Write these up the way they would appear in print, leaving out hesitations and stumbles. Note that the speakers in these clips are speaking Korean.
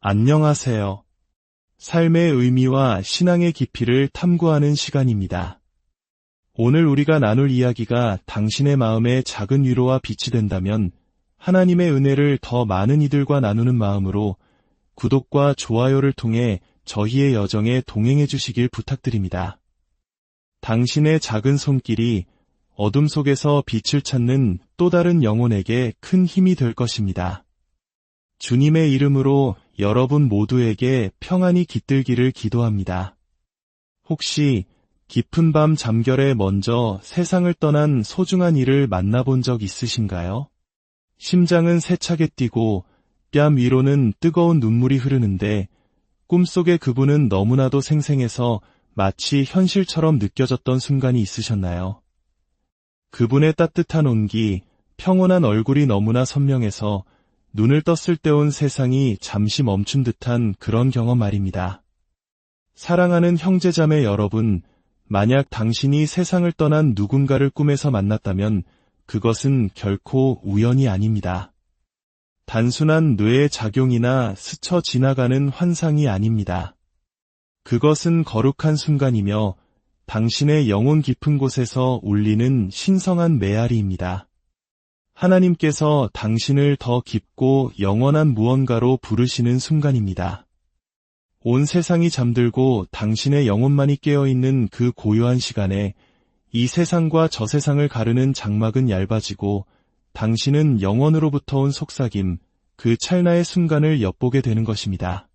안녕하세요. 삶의 의미와 신앙의 깊이를 탐구하는 시간입니다. 오늘 우리가 나눌 이야기가 당신의 마음에 작은 위로와 빛이 된다면 하나님의 은혜를 더 많은 이들과 나누는 마음으로 구독과 좋아요를 통해 저희의 여정에 동행해 주시길 부탁드립니다. 당신의 작은 손길이 어둠 속에서 빛을 찾는 또 다른 영혼에게 큰 힘이 될 것입니다. 주님의 이름으로 여러분 모두에게 평안이 깃들기를 기도합니다. 혹시 깊은 밤 잠결에 먼저 세상을 떠난 소중한 이를 만나본 적 있으신가요? 심장은 세차게 뛰고 뺨 위로는 뜨거운 눈물이 흐르는데 꿈속의 그분은 너무나도 생생해서 마치 현실처럼 느껴졌던 순간이 있으셨나요? 그분의 따뜻한 온기, 평온한 얼굴이 너무나 선명해서 눈을 떴을 때 온 세상이 잠시 멈춘 듯한 그런 경험 말입니다. 사랑하는 형제자매 여러분, 만약 당신이 세상을 떠난 누군가를 꿈에서 만났다면 그것은 결코 우연이 아닙니다. 단순한 뇌의 작용이나 스쳐 지나가는 환상이 아닙니다. 그것은 거룩한 순간이며 당신의 영혼 깊은 곳에서 울리는 신성한 메아리입니다. 하나님께서 당신을 더 깊고 영원한 무언가로 부르시는 순간입니다. 온 세상이 잠들고 당신의 영혼만이 깨어있는 그 고요한 시간에 이 세상과 저 세상을 가르는 장막은 얇아지고 당신은 영원으로부터 온 속삭임, 그 찰나의 순간을 엿보게 되는 것입니다.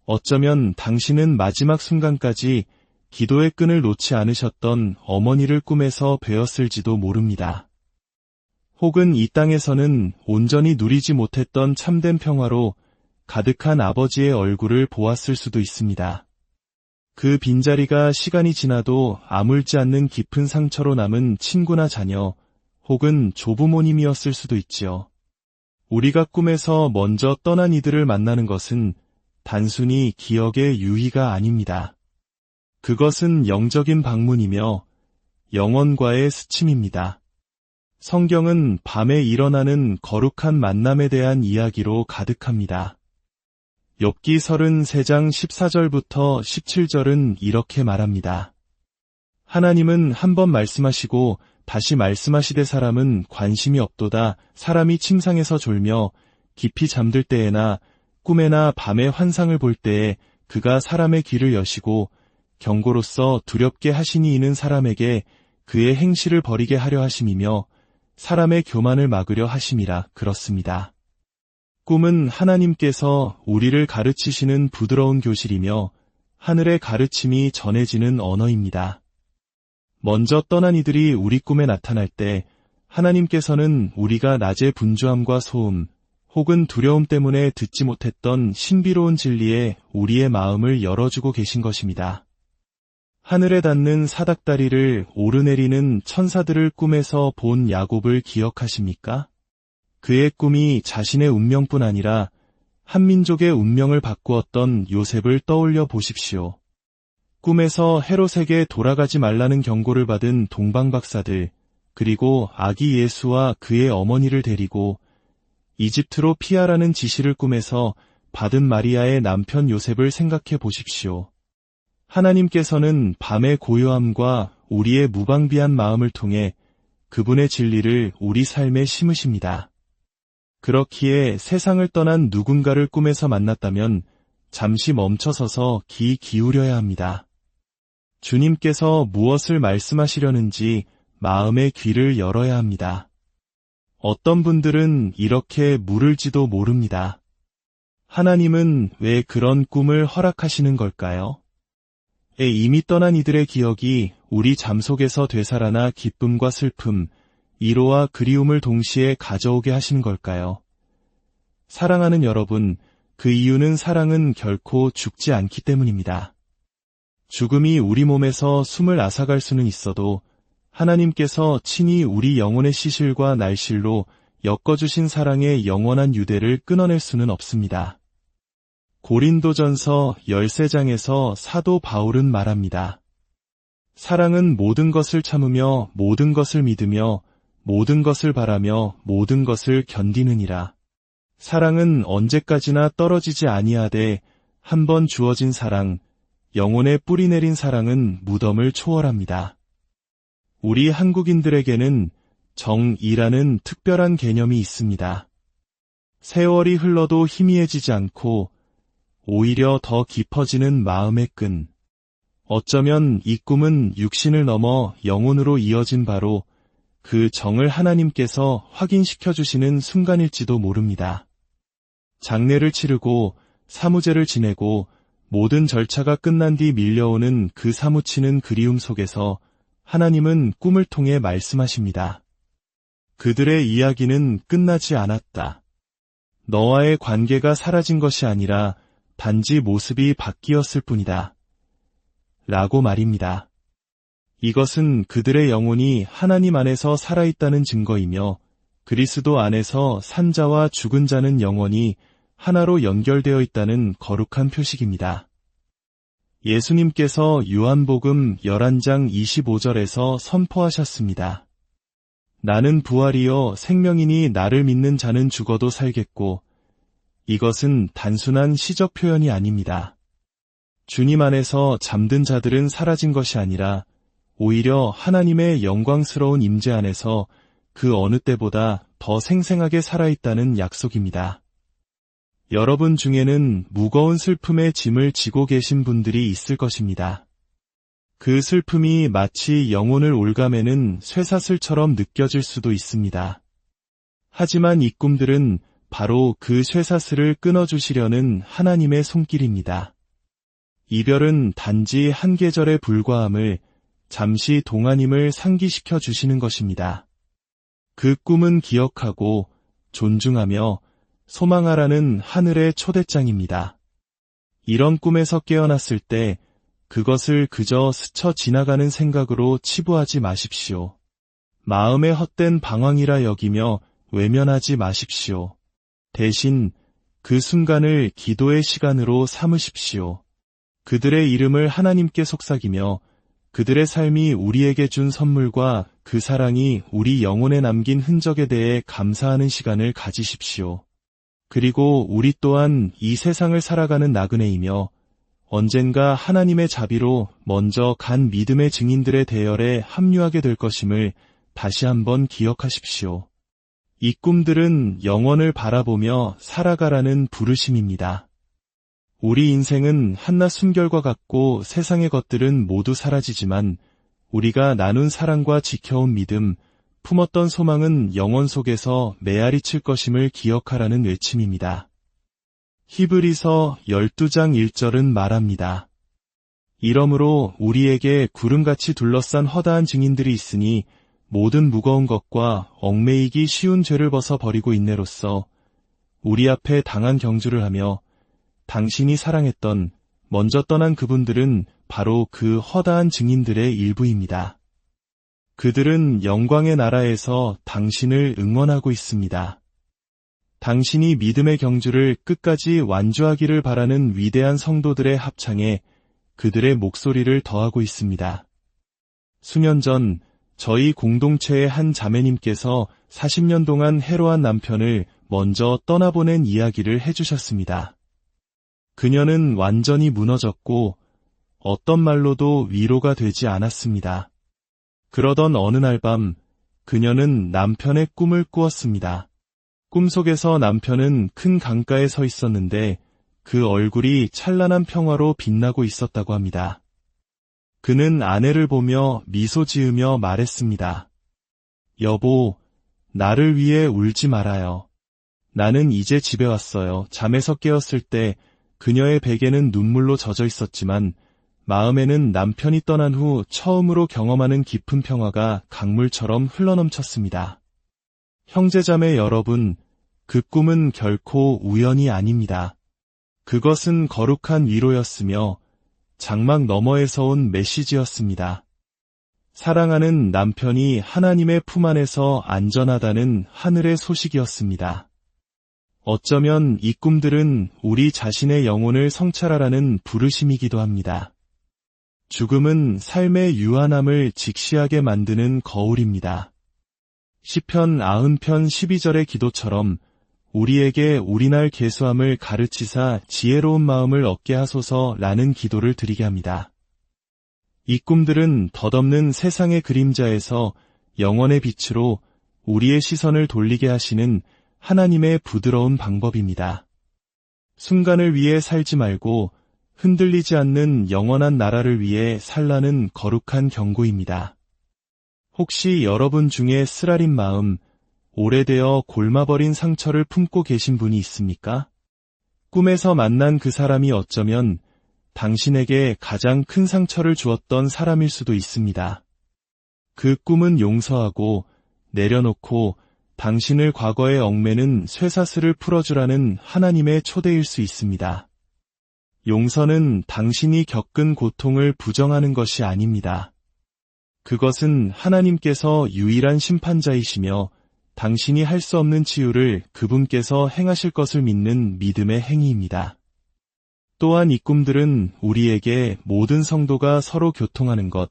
어쩌면 당신은 마지막 순간까지 기도의 끈을 놓지 않으셨던 어머니를 꿈에서 뵈었을지도 모릅니다. 혹은 이 땅에서는 온전히 누리지 못했던 참된 평화로 가득한 아버지의 얼굴을 보았을 수도 있습니다. 그 빈자리가 시간이 지나도 아물지 않는 깊은 상처로 남은 친구나 자녀, 혹은 조부모님이었을 수도 있지요. 우리가 꿈에서 먼저 떠난 이들을 만나는 것은 단순히 기억의 유희가 아닙니다. 그것은 영적인 방문이며 영혼과의 스침입니다. 성경은 밤에 일어나는 거룩한 만남에 대한 이야기로 가득합니다. 욥기 33장 14절부터 17절은 이렇게 말합니다. 하나님은 한 번 말씀하시고 다시 말씀하시되 사람은 관심이 없도다. 사람이 침상에서 졸며 깊이 잠들 때에나 꿈에나 밤에 환상을 볼 때에 그가 사람의 귀를 여시고 경고로서 두렵게 하시니 이는 사람에게 그의 행실을 버리게 하려 하심이며 사람의 교만을 막으려 하심이라. 그렇습니다. 꿈은 하나님께서 우리를 가르치시는 부드러운 교실이며 하늘의 가르침이 전해지는 언어입니다. 먼저 떠난 이들이 우리 꿈에 나타날 때 하나님께서는 우리가 낮의 분주함과 소음 혹은 두려움 때문에 듣지 못했던 신비로운 진리에 우리의 마음을 열어주고 계신 것입니다. 하늘에 닿는 사닥다리를 오르내리는 천사들을 꿈에서 본 야곱을 기억하십니까? 그의 꿈이 자신의 운명뿐 아니라 한 민족의 운명을 바꾸었던 요셉을 떠올려 보십시오. 꿈에서 헤롯에게 돌아가지 말라는 경고를 받은 동방박사들, 그리고 아기 예수와 그의 어머니를 데리고 이집트로 피하라는 지시를 꿈에서 받은 마리아의 남편 요셉을 생각해 보십시오. 하나님께서는 밤의 고요함과 우리의 무방비한 마음을 통해 그분의 진리를 우리 삶에 심으십니다. 그렇기에 세상을 떠난 누군가를 꿈에서 만났다면 잠시 멈춰서서 귀 기울여야 합니다. 주님께서 무엇을 말씀하시려는지 마음의 귀를 열어야 합니다. 어떤 분들은 이렇게 물을지도 모릅니다. 하나님은 왜 그런 꿈을 허락하시는 걸까요? 이미 떠난 이들의 기억이 우리 잠 속에서 되살아나 기쁨과 슬픔, 위로와 그리움을 동시에 가져오게 하시는 걸까요? 사랑하는 여러분, 그 이유는 사랑은 결코 죽지 않기 때문입니다. 죽음이 우리 몸에서 숨을 앗아갈 수는 있어도 하나님께서 친히 우리 영혼의 시실과 날실로 엮어주신 사랑의 영원한 유대를 끊어낼 수는 없습니다. 고린도전서 13장에서 사도 바울은 말합니다. 사랑은 모든 것을 참으며 모든 것을 믿으며 모든 것을 바라며 모든 것을 견디느니라. 사랑은 언제까지나 떨어지지 아니하되 한 번 주어진 사랑, 영혼에 뿌리 내린 사랑은 무덤을 초월합니다. 우리 한국인들에게는 정이라는 특별한 개념이 있습니다. 세월이 흘러도 희미해지지 않고 오히려 더 깊어지는 마음의 끈. 어쩌면 이 꿈은 육신을 넘어 영혼으로 이어진 바로 그 정을 하나님께서 확인시켜 주시는 순간일지도 모릅니다. 장례를 치르고 사무제를 지내고 모든 절차가 끝난 뒤 밀려오는 그 사무치는 그리움 속에서 하나님은 꿈을 통해 말씀하십니다. 그들의 이야기는 끝나지 않았다. 너와의 관계가 사라진 것이 아니라 단지 모습이 바뀌었을 뿐이다. 라고 말입니다. 이것은 그들의 영혼이 하나님 안에서 살아있다는 증거이며 그리스도 안에서 산 자와 죽은 자는 영원히 하나로 연결되어 있다는 거룩한 표식입니다. 예수님께서 요한복음 11장 25절에서 선포하셨습니다. 나는 부활이요 생명이니 나를 믿는 자는 죽어도 살겠고 이것은 단순한 시적 표현이 아닙니다. 주님 안에서 잠든 자들은 사라진 것이 아니라 오히려 하나님의 영광스러운 임재 안에서 그 어느 때보다 더 생생하게 살아있다는 약속입니다. 여러분 중에는 무거운 슬픔의 짐을 지고 계신 분들이 있을 것입니다. 그 슬픔이 마치 영혼을 올가매는 쇠사슬처럼 느껴질 수도 있습니다. 하지만 이 꿈들은 바로 그 쇠사슬을 끊어주시려는 하나님의 손길입니다. 이별은 단지 한 계절에 불과함을 잠시 동안임을 상기시켜 주시는 것입니다. 그 꿈은 기억하고 존중하며 소망하라는 하늘의 초대장입니다. 이런 꿈에서 깨어났을 때 그것을 그저 스쳐 지나가는 생각으로 치부하지 마십시오. 마음의 헛된 방황이라 여기며 외면하지 마십시오. 대신 그 순간을 기도의 시간으로 삼으십시오. 그들의 이름을 하나님께 속삭이며 그들의 삶이 우리에게 준 선물과 그 사랑이 우리 영혼에 남긴 흔적에 대해 감사하는 시간을 가지십시오. 그리고 우리 또한 이 세상을 살아가는 나그네이며 언젠가 하나님의 자비로 먼저 간 믿음의 증인들의 대열에 합류하게 될 것임을 다시 한번 기억하십시오. 이 꿈들은 영원을 바라보며 살아가라는 부르심입니다. 우리 인생은 한낱 숨결과 같고 세상의 것들은 모두 사라지지만 우리가 나눈 사랑과 지켜온 믿음, 품었던 소망은 영원 속에서 메아리 칠 것임을 기억하라는 외침입니다. 히브리서 12장 1절은 말합니다. 이러므로 우리에게 구름같이 둘러싼 허다한 증인들이 있으니 모든 무거운 것과 얽매이기 쉬운 죄를 벗어 버리고 인내로써 우리 앞에 당한 경주를 하며 당신이 사랑했던 먼저 떠난 그분들은 바로 그 허다한 증인들의 일부입니다. 그들은 영광의 나라에서 당신을 응원하고 있습니다. 당신이 믿음의 경주를 끝까지 완주하기를 바라는 위대한 성도들의 합창에 그들의 목소리를 더하고 있습니다. 수년 전 저희 공동체의 한 자매님께서 40년 동안 해로한 남편을 먼저 떠나보낸 이야기를 해주셨습니다. 그녀는 완전히 무너졌고 어떤 말로도 위로가 되지 않았습니다. 그러던 어느 날 밤 그녀는 남편의 꿈을 꾸었습니다. 꿈속에서 남편은 큰 강가에 서 있었는데 그 얼굴이 찬란한 평화로 빛나고 있었다고 합니다. 그는 아내를 보며 미소 지으며 말했습니다. 여보, 나를 위해 울지 말아요. 나는 이제 집에 왔어요. 잠에서 깨었을 때 그녀의 베개는 눈물로 젖어 있었지만 마음에는 남편이 떠난 후 처음으로 경험하는 깊은 평화가 강물처럼 흘러넘쳤습니다. 형제자매 여러분, 그 꿈은 결코 우연이 아닙니다. 그것은 거룩한 위로였으며 장막 너머에서 온 메시지였습니다. 사랑하는 남편이 하나님의 품 안에서 안전하다는 하늘의 소식이었습니다. 어쩌면 이 꿈들은 우리 자신의 영혼을 성찰하라는 부르심이기도 합니다. 죽음은 삶의 유한함을 직시하게 만드는 거울입니다. 시편 90편 12절의 기도처럼 우리에게 우리날 계수함을 가르치사 지혜로운 마음을 얻게 하소서라는 기도를 드리게 합니다. 이 꿈들은 덧없는 세상의 그림자에서 영원의 빛으로 우리의 시선을 돌리게 하시는 하나님의 부드러운 방법입니다. 순간을 위해 살지 말고 흔들리지 않는 영원한 나라를 위해 살라는 거룩한 경고입니다. 혹시 여러분 중에 쓰라린 마음, 오래되어 골마버린 상처를 품고 계신 분이 있습니까? 꿈에서 만난 그 사람이 어쩌면 당신에게 가장 큰 상처를 주었던 사람일 수도 있습니다. 그 꿈은 용서하고 내려놓고 당신을 과거에 얽매는 쇠사슬을 풀어주라는 하나님의 초대일 수 있습니다. 용서는 당신이 겪은 고통을 부정하는 것이 아닙니다. 그것은 하나님께서 유일한 심판자이시며 당신이 할 수 없는 치유를 그분께서 행하실 것을 믿는 믿음의 행위입니다. 또한 이 꿈들은 우리에게 모든 성도가 서로 교통하는 것,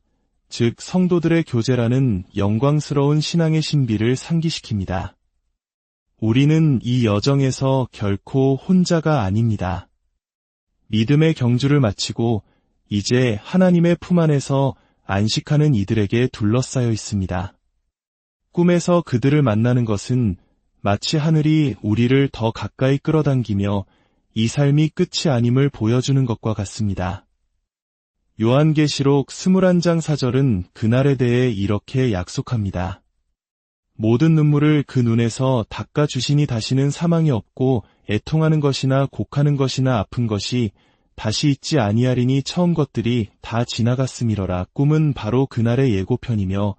즉 성도들의 교제라는 영광스러운 신앙의 신비를 상기시킵니다. 우리는 이 여정에서 결코 혼자가 아닙니다. 믿음의 경주를 마치고 이제 하나님의 품 안에서 안식하는 이들에게 둘러싸여 있습니다. 꿈에서 그들을 만나는 것은 마치 하늘이 우리를 더 가까이 끌어당기며 이 삶이 끝이 아님을 보여주는 것과 같습니다. 요한계시록 21장 4절은 그날에 대해 이렇게 약속합니다. 모든 눈물을 그 눈에서 닦아주시니 다시는 사망이 없고 애통하는 것이나 곡하는 것이나 아픈 것이 다시 있지 아니하리니 처음 것들이 다 지나갔음이러라. 꿈은 바로 그날의 예고편이며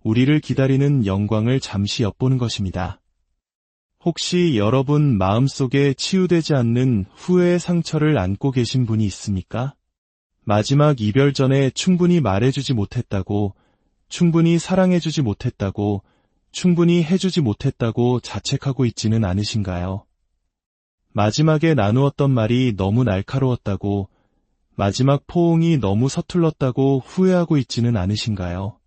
우리를 기다리는 영광을 잠시 엿보는 것입니다. 혹시 여러분 마음속에 치유되지 않는 후회의 상처를 안고 계신 분이 있습니까? 마지막 이별 전에 충분히 말해주지 못했다고, 충분히 사랑해주지 못했다고, 충분히 해주지 못했다고 자책하고 있지는 않으신가요? 마지막에 나누었던 말이 너무 날카로웠다고, 마지막 포옹이 너무 서툴렀다고 후회하고 있지는 않으신가요?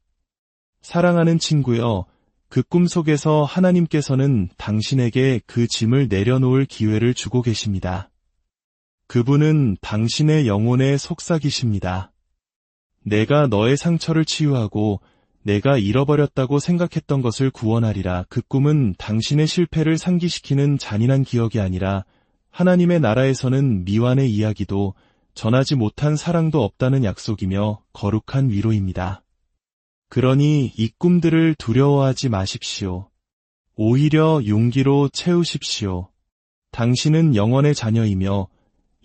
사랑하는 친구여, 그 꿈 속에서 하나님께서는 당신에게 그 짐을 내려놓을 기회를 주고 계십니다. 그분은 당신의 영혼의 속삭이십니다. 내가 너의 상처를 치유하고 내가 잃어버렸다고 생각했던 것을 구원하리라. 그 꿈은 당신의 실패를 상기시키는 잔인한 기억이 아니라 하나님의 나라에서는 미완의 이야기도 전하지 못한 사랑도 없다는 약속이며 거룩한 위로입니다. 그러니 이 꿈들을 두려워하지 마십시오. 오히려 용기로 채우십시오. 당신은 영원의 자녀이며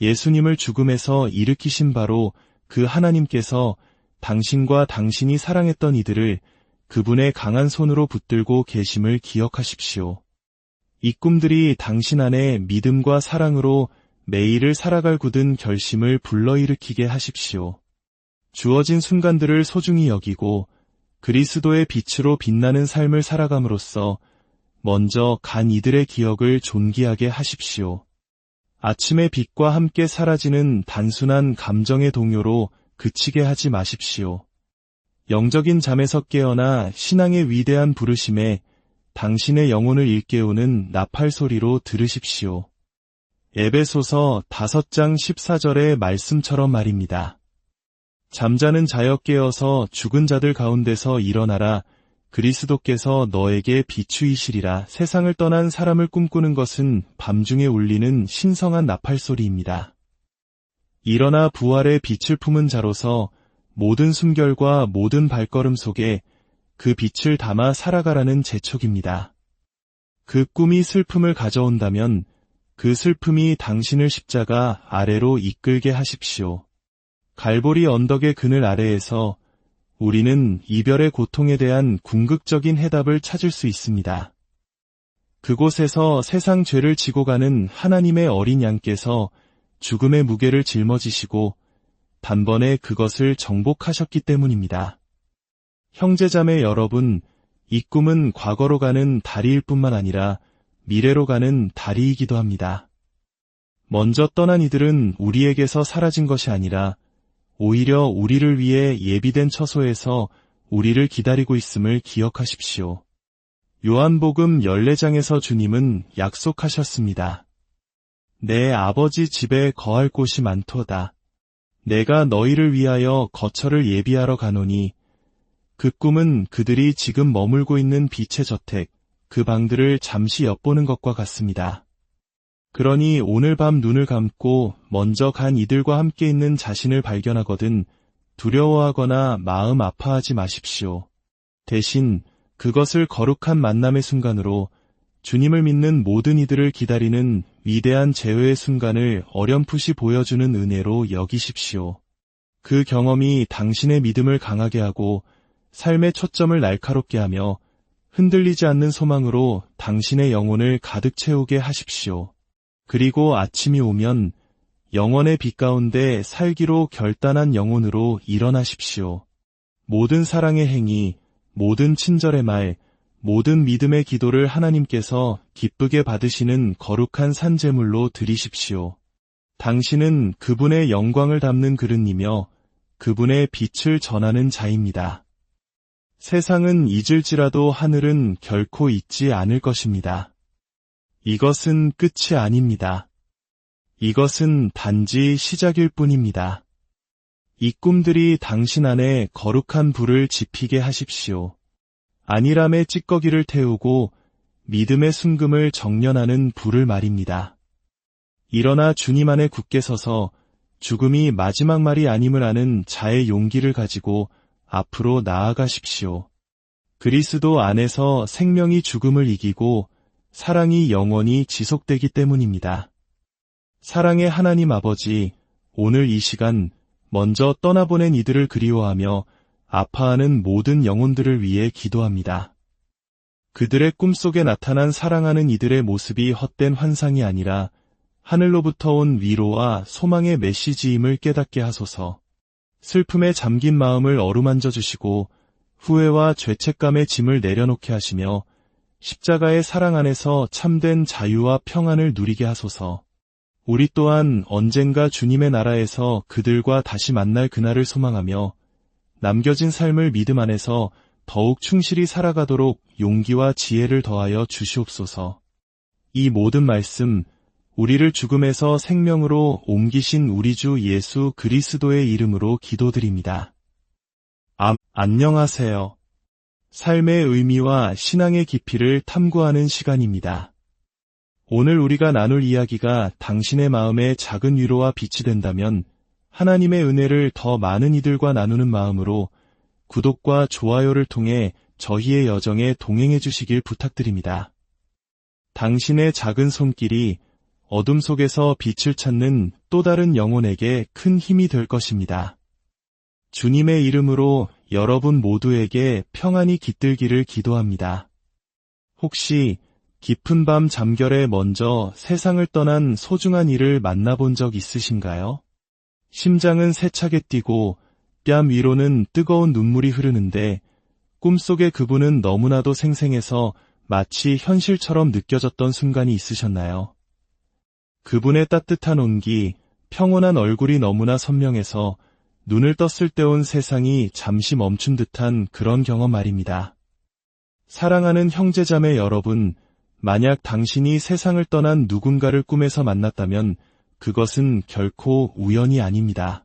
예수님을 죽음에서 일으키신 바로 그 하나님께서 당신과 당신이 사랑했던 이들을 그분의 강한 손으로 붙들고 계심을 기억하십시오. 이 꿈들이 당신 안에 믿음과 사랑으로 매일을 살아갈 굳은 결심을 불러일으키게 하십시오. 주어진 순간들을 소중히 여기고 그리스도의 빛으로 빛나는 삶을 살아감으로써 먼저 간 이들의 기억을 존귀하게 하십시오. 아침의 빛과 함께 사라지는 단순한 감정의 동요로 그치게 하지 마십시오. 영적인 잠에서 깨어나 신앙의 위대한 부르심에 당신의 영혼을 일깨우는 나팔 소리로 들으십시오. 에베소서 5장 14절의 말씀처럼 말입니다. 잠자는 자여 깨어서 죽은 자들 가운데서 일어나라. 그리스도께서 너에게 비추이시리라. 세상을 떠난 사람을 꿈꾸는 것은 밤중에 울리는 신성한 나팔소리입니다. 일어나 부활의 빛을 품은 자로서 모든 숨결과 모든 발걸음 속에 그 빛을 담아 살아가라는 재촉입니다. 그 꿈이 슬픔을 가져온다면 그 슬픔이 당신을 십자가 아래로 이끌게 하십시오. 갈보리 언덕의 그늘 아래에서 우리는 이별의 고통에 대한 궁극적인 해답을 찾을 수 있습니다. 그곳에서 세상 죄를 지고 가는 하나님의 어린 양께서 죽음의 무게를 짊어지시고 단번에 그것을 정복하셨기 때문입니다. 형제자매 여러분, 이 꿈은 과거로 가는 다리일 뿐만 아니라 미래로 가는 다리이기도 합니다. 먼저 떠난 이들은 우리에게서 사라진 것이 아니라 오히려 우리를 위해 예비된 처소에서 우리를 기다리고 있음을 기억하십시오. 요한복음 14장에서 주님은 약속하셨습니다. 내 아버지 집에 거할 곳이 많도다. 내가 너희를 위하여 거처를 예비하러 가노니 그 꿈은 그들이 지금 머물고 있는 빛의 저택, 그 방들을 잠시 엿보는 것과 같습니다. 그러니 오늘 밤 눈을 감고 먼저 간 이들과 함께 있는 자신을 발견하거든 두려워하거나 마음 아파하지 마십시오. 대신 그것을 거룩한 만남의 순간으로 주님을 믿는 모든 이들을 기다리는 위대한 재회의 순간을 어렴풋이 보여주는 은혜로 여기십시오. 그 경험이 당신의 믿음을 강하게 하고 삶의 초점을 날카롭게 하며 흔들리지 않는 소망으로 당신의 영혼을 가득 채우게 하십시오. 그리고 아침이 오면 영원의 빛 가운데 살기로 결단한 영혼으로 일어나십시오. 모든 사랑의 행위, 모든 친절의 말, 모든 믿음의 기도를 하나님께서 기쁘게 받으시는 거룩한 산제물로 드리십시오. 당신은 그분의 영광을 담는 그릇이며 그분의 빛을 전하는 자입니다. 세상은 잊을지라도 하늘은 결코 잊지 않을 것입니다. 이것은 끝이 아닙니다. 이것은 단지 시작일 뿐입니다. 이 꿈들이 당신 안에 거룩한 불을 지피게 하십시오. 안일함의 찌꺼기를 태우고 믿음의 순금을 정련하는 불을 말입니다. 일어나 주님 안에 굳게 서서 죽음이 마지막 말이 아님을 아는 자의 용기를 가지고 앞으로 나아가십시오. 그리스도 안에서 생명이 죽음을 이기고 사랑이 영원히 지속되기 때문입니다. 사랑의 하나님 아버지, 오늘 이 시간 먼저 떠나보낸 이들을 그리워하며 아파하는 모든 영혼들을 위해 기도합니다. 그들의 꿈속에 나타난 사랑하는 이들의 모습이 헛된 환상이 아니라 하늘로부터 온 위로와 소망의 메시지임을 깨닫게 하소서. 슬픔에 잠긴 마음을 어루만져 주시고 후회와 죄책감의 짐을 내려놓게 하시며 십자가의 사랑 안에서 참된 자유와 평안을 누리게 하소서. 우리 또한 언젠가 주님의 나라에서 그들과 다시 만날 그날을 소망하며 남겨진 삶을 믿음 안에서 더욱 충실히 살아가도록 용기와 지혜를 더하여 주시옵소서. 이 모든 말씀, 우리를 죽음에서 생명으로 옮기신 우리 주 예수 그리스도의 이름으로 기도드립니다. 안녕하세요. 삶의 의미와 신앙의 깊이를 탐구하는 시간입니다. 오늘 우리가 나눌 이야기가 당신의 마음에 작은 위로와 빛이 된다면 하나님의 은혜를 더 많은 이들과 나누는 마음으로 구독과 좋아요를 통해 저희의 여정에 동행해 주시길 부탁드립니다. 당신의 작은 손길이 어둠 속에서 빛을 찾는 또 다른 영혼에게 큰 힘이 될 것입니다. 주님의 이름으로 여러분 모두에게 평안이 깃들기를 기도합니다. 혹시 깊은 밤 잠결에 먼저 세상을 떠난 소중한 이를 만나본 적 있으신가요? 심장은 세차게 뛰고 뺨 위로는 뜨거운 눈물이 흐르는데 꿈속의 그분은 너무나도 생생해서 마치 현실처럼 느껴졌던 순간이 있으셨나요? 그분의 따뜻한 온기, 평온한 얼굴이 너무나 선명해서 눈을 떴을 때 온 세상이 잠시 멈춘 듯한 그런 경험 말입니다. 사랑하는 형제자매 여러분, 만약 당신이 세상을 떠난 누군가를 꿈에서 만났다면 그것은 결코 우연이 아닙니다.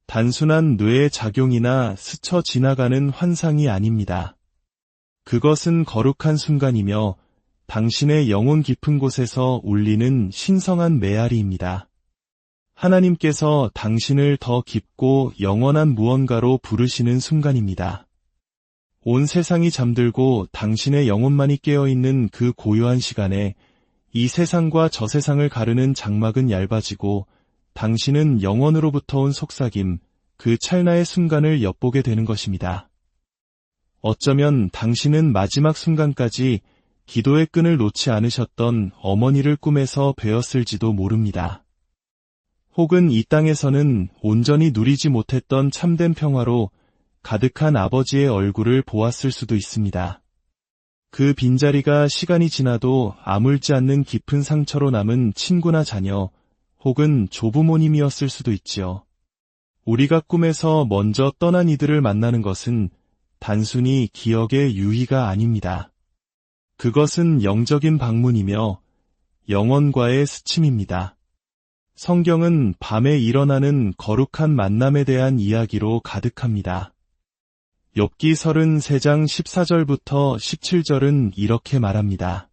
단순한 뇌의 작용이나 스쳐 지나가는 환상이 아닙니다. 그것은 거룩한 순간이며 당신의 영혼 깊은 곳에서 울리는 신성한 메아리입니다. 하나님께서 당신을 더 깊고 영원한 무언가로 부르시는 순간입니다. 온 세상이 잠들고 당신의 영혼만이 깨어있는 그 고요한 시간에 이 세상과 저 세상을 가르는 장막은 얇아지고 당신은 영원으로부터 온 속삭임, 그 찰나의 순간을 엿보게 되는 것입니다. 어쩌면 당신은 마지막 순간까지 기도의 끈을 놓지 않으셨던 어머니를 꿈에서 뵈었을지도 모릅니다. 혹은 이 땅에서는 온전히 누리지 못했던 참된 평화로 가득한 아버지의 얼굴을 보았을 수도 있습니다. 그 빈자리가 시간이 지나도 아물지 않는 깊은 상처로 남은 친구나 자녀, 혹은 조부모님이었을 수도 있지요. 우리가 꿈에서 먼저 떠난 이들을 만나는 것은 단순히 기억의 유희가 아닙니다. 그것은 영적인 방문이며 영혼과의 스침입니다. 성경은 밤에 일어나는 거룩한 만남에 대한 이야기로 가득합니다. 욥기 33장 14절부터 17절은 이렇게 말합니다.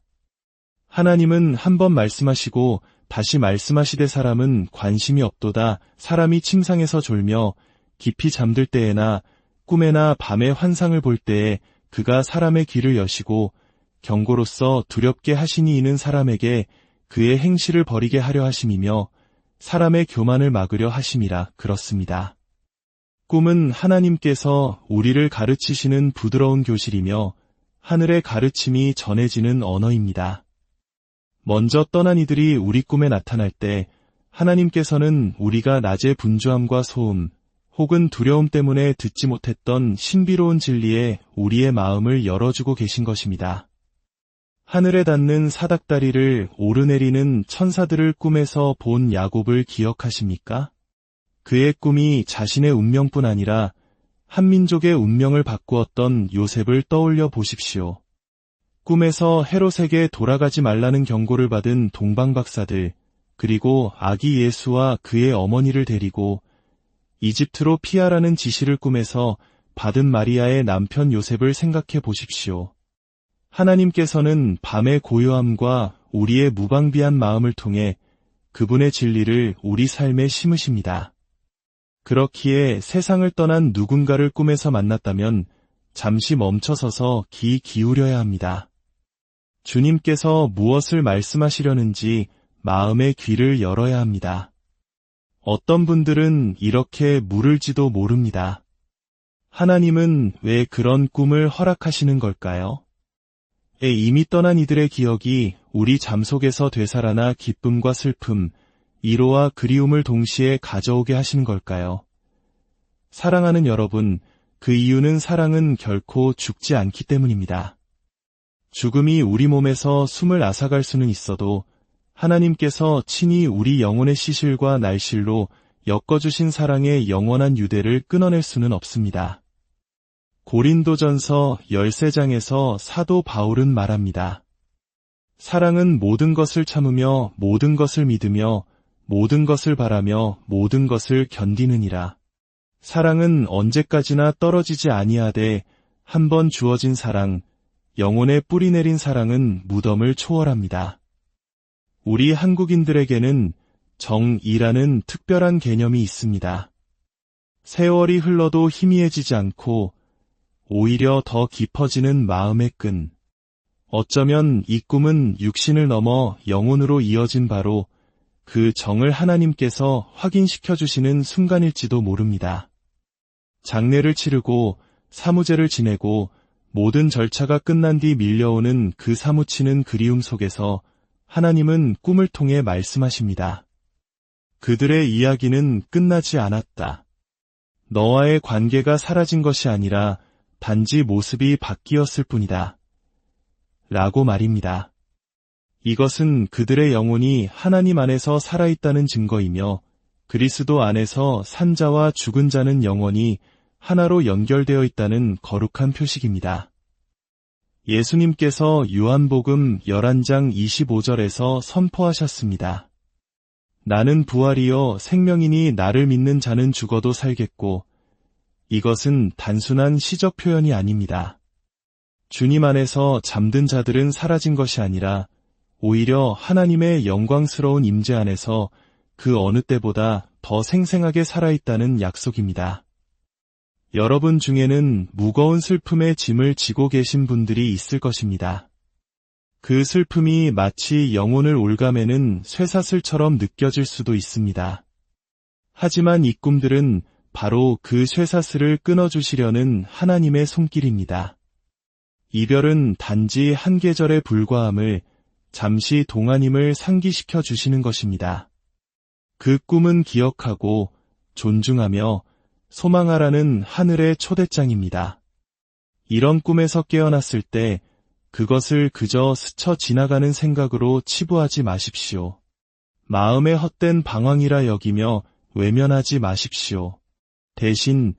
하나님은 한 번 말씀하시고 다시 말씀하시되 사람은 관심이 없도다. 사람이 침상에서 졸며 깊이 잠들 때에나 꿈에나 밤에 환상을 볼 때에 그가 사람의 귀를 여시고 경고로서 두렵게 하시니 이는 사람에게 그의 행실을 버리게 하려 하심이며 사람의 교만을 막으려 하심이라. 그렇습니다. 꿈은 하나님께서 우리를 가르치시는 부드러운 교실이며 하늘의 가르침이 전해지는 언어입니다. 먼저 떠난 이들이 우리 꿈에 나타날 때 하나님께서는 우리가 낮의 분주함과 소음 혹은 두려움 때문에 듣지 못했던 신비로운 진리에 우리의 마음을 열어주고 계신 것입니다. 하늘에 닿는 사닥다리를 오르내리는 천사들을 꿈에서 본 야곱을 기억하십니까? 그의 꿈이 자신의 운명뿐 아니라 한민족의 운명을 바꾸었던 요셉을 떠올려 보십시오. 꿈에서 헤롯에게 돌아가지 말라는 경고를 받은 동방박사들, 그리고 아기 예수와 그의 어머니를 데리고 이집트로 피하라는 지시를 꿈에서 받은 마리아의 남편 요셉을 생각해 보십시오. 하나님께서는 밤의 고요함과 우리의 무방비한 마음을 통해 그분의 진리를 우리 삶에 심으십니다. 그렇기에 세상을 떠난 누군가를 꿈에서 만났다면 잠시 멈춰서서 귀 기울여야 합니다. 주님께서 무엇을 말씀하시려는지 마음의 귀를 열어야 합니다. 어떤 분들은 이렇게 물을지도 모릅니다. 하나님은 왜 그런 꿈을 허락하시는 걸까요? 이미 떠난 이들의 기억이 우리 잠 속에서 되살아나 기쁨과 슬픔, 위로와 그리움을 동시에 가져오게 하시는 걸까요? 사랑하는 여러분, 그 이유는 사랑은 결코 죽지 않기 때문입니다. 죽음이 우리 몸에서 숨을 앗아갈 수는 있어도 하나님께서 친히 우리 영혼의 시실과 날실로 엮어주신 사랑의 영원한 유대를 끊어낼 수는 없습니다. 고린도전서 13장에서 사도 바울은 말합니다. 사랑은 모든 것을 참으며 모든 것을 믿으며 모든 것을 바라며 모든 것을 견디느니라. 사랑은 언제까지나 떨어지지 아니하되 한 번 주어진 사랑, 영혼에 뿌리 내린 사랑은 무덤을 초월합니다. 우리 한국인들에게는 정이라는 특별한 개념이 있습니다. 세월이 흘러도 희미해지지 않고 오히려 더 깊어지는 마음의 끈. 어쩌면 이 꿈은 육신을 넘어 영혼으로 이어진 바로 그 정을 하나님께서 확인시켜 주시는 순간일지도 모릅니다. 장례를 치르고 사무제를 지내고 모든 절차가 끝난 뒤 밀려오는 그 사무치는 그리움 속에서 하나님은 꿈을 통해 말씀하십니다. 그들의 이야기는 끝나지 않았다. 너와의 관계가 사라진 것이 아니라 단지 모습이 바뀌었을 뿐이다. 라고 말입니다. 이것은 그들의 영혼이 하나님 안에서 살아있다는 증거이며 그리스도 안에서 산 자와 죽은 자는 영원히 하나로 연결되어 있다는 거룩한 표식입니다. 예수님께서 요한복음 11장 25절에서 선포하셨습니다. 나는 부활이요 생명이니 나를 믿는 자는 죽어도 살겠고 이것은 단순한 시적 표현이 아닙니다. 주님 안에서 잠든 자들은 사라진 것이 아니라 오히려 하나님의 영광스러운 임재 안에서 그 어느 때보다 더 생생하게 살아있다는 약속입니다. 여러분 중에는 무거운 슬픔의 짐을 지고 계신 분들이 있을 것입니다. 그 슬픔이 마치 영혼을 올가매는 쇠사슬처럼 느껴질 수도 있습니다. 하지만 이 꿈들은 바로 그 쇠사슬을 끊어주시려는 하나님의 손길입니다. 이별은 단지 한 계절에 불과함을 잠시 동안임을 상기시켜 주시는 것입니다. 그 꿈은 기억하고 존중하며 소망하라는 하늘의 초대장입니다. 이런 꿈에서 깨어났을 때 그것을 그저 스쳐 지나가는 생각으로 치부하지 마십시오. 마음의 헛된 방황이라 여기며 외면하지 마십시오. 대신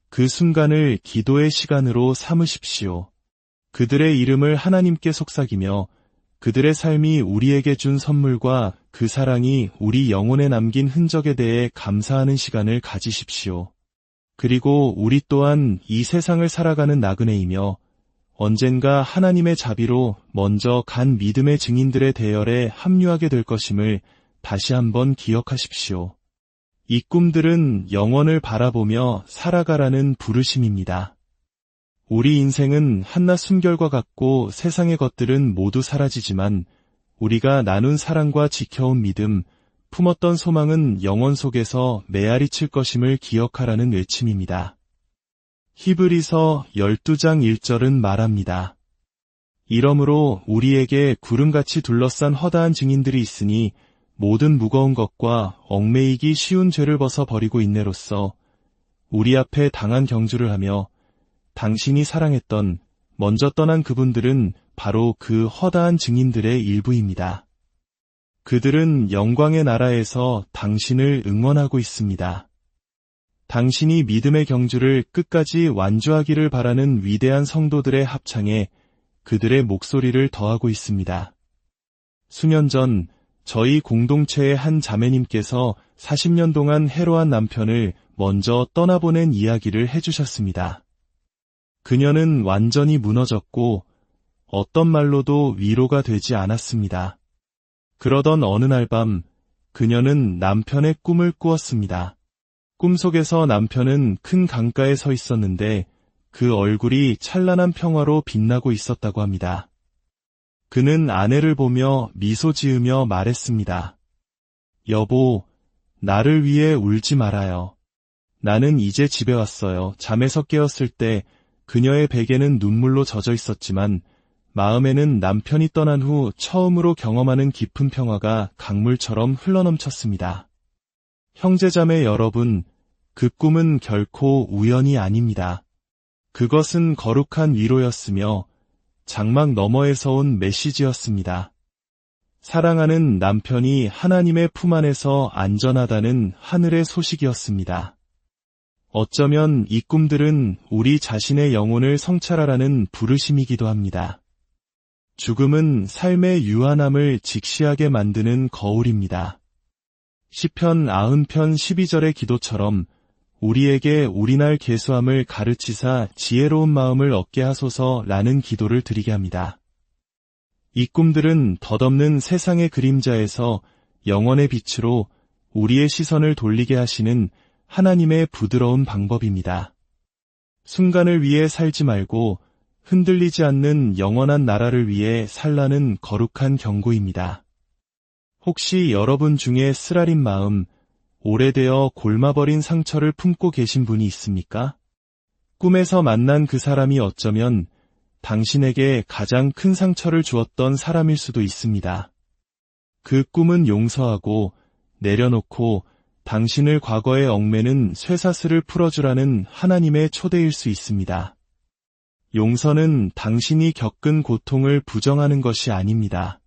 그 순간을 기도의 시간으로 삼으십시오. 그들의 이름을 하나님께 속삭이며 그들의 삶이 우리에게 준 선물과 그 사랑이 우리 영혼에 남긴 흔적에 대해 감사하는 시간을 가지십시오. 그리고 우리 또한 이 세상을 살아가는 나그네이며 언젠가 하나님의 자비로 먼저 간 믿음의 증인들의 대열에 합류하게 될 것임을 다시 한번 기억하십시오. 이 꿈들은 영원을 바라보며 살아가라는 부르심입니다. 우리 인생은 한낱 숨결과 같고 세상의 것들은 모두 사라지지만 우리가 나눈 사랑과 지켜온 믿음, 품었던 소망은 영원 속에서 메아리 칠 것임을 기억하라는 외침입니다. 히브리서 12장 1절은 말합니다. 이러므로 우리에게 구름같이 둘러싼 허다한 증인들이 있으니 모든 무거운 것과 얽매이기 쉬운 죄를 벗어 버리고 인내로써 우리 앞에 당한 경주를 하며 당신이 사랑했던 먼저 떠난 그분들은 바로 그 허다한 증인들의 일부입니다. 그들은 영광의 나라에서 당신을 응원하고 있습니다. 당신이 믿음의 경주를 끝까지 완주하기를 바라는 위대한 성도들의 합창에 그들의 목소리를 더하고 있습니다. 수년 전 저희 공동체의 한 자매님께서 40년 동안 해로한 남편을 먼저 떠나보낸 이야기를 해주셨습니다. 그녀는 완전히 무너졌고 어떤 말로도 위로가 되지 않았습니다. 그러던 어느 날 밤 그녀는 남편의 꿈을 꾸었습니다. 꿈속에서 남편은 큰 강가에 서 있었는데 그 얼굴이 찬란한 평화로 빛나고 있었다고 합니다. 그는 아내를 보며 미소 지으며 말했습니다. 여보, 나를 위해 울지 말아요. 나는 이제 집에 왔어요. 잠에서 깨었을 때 그녀의 베개는 눈물로 젖어 있었지만 마음에는 남편이 떠난 후 처음으로 경험하는 깊은 평화가 강물처럼 흘러넘쳤습니다. 형제자매 여러분, 그 꿈은 결코 우연이 아닙니다. 그것은 거룩한 위로였으며 장막 너머에서 온 메시지였습니다. 사랑하는 남편이 하나님의 품 안에서 안전하다는 하늘의 소식이었습니다. 어쩌면 이 꿈들은 우리 자신의 영혼을 성찰하라는 부르심이기도 합니다. 죽음은 삶의 유한함을 직시하게 만드는 거울입니다. 시편 90편 12절의 기도처럼 우리에게 우리날 계수함을 가르치사 지혜로운 마음을 얻게 하소서라는 기도를 드리게 합니다. 이 꿈들은 덧없는 세상의 그림자에서 영원의 빛으로 우리의 시선을 돌리게 하시는 하나님의 부드러운 방법입니다. 순간을 위해 살지 말고 흔들리지 않는 영원한 나라를 위해 살라는 거룩한 경고입니다. 혹시 여러분 중에 쓰라린 마음, 오래되어 골마버린 상처를 품고 계신 분이 있습니까? 꿈에서 만난 그 사람이 어쩌면 당신에게 가장 큰 상처를 주었던 사람일 수도 있습니다. 그 꿈은 용서하고 내려놓고 당신을 과거에 얽매는 쇠사슬을 풀어주라는 하나님의 초대일 수 있습니다. 용서는 당신이 겪은 고통을 부정하는 것이 아닙니다.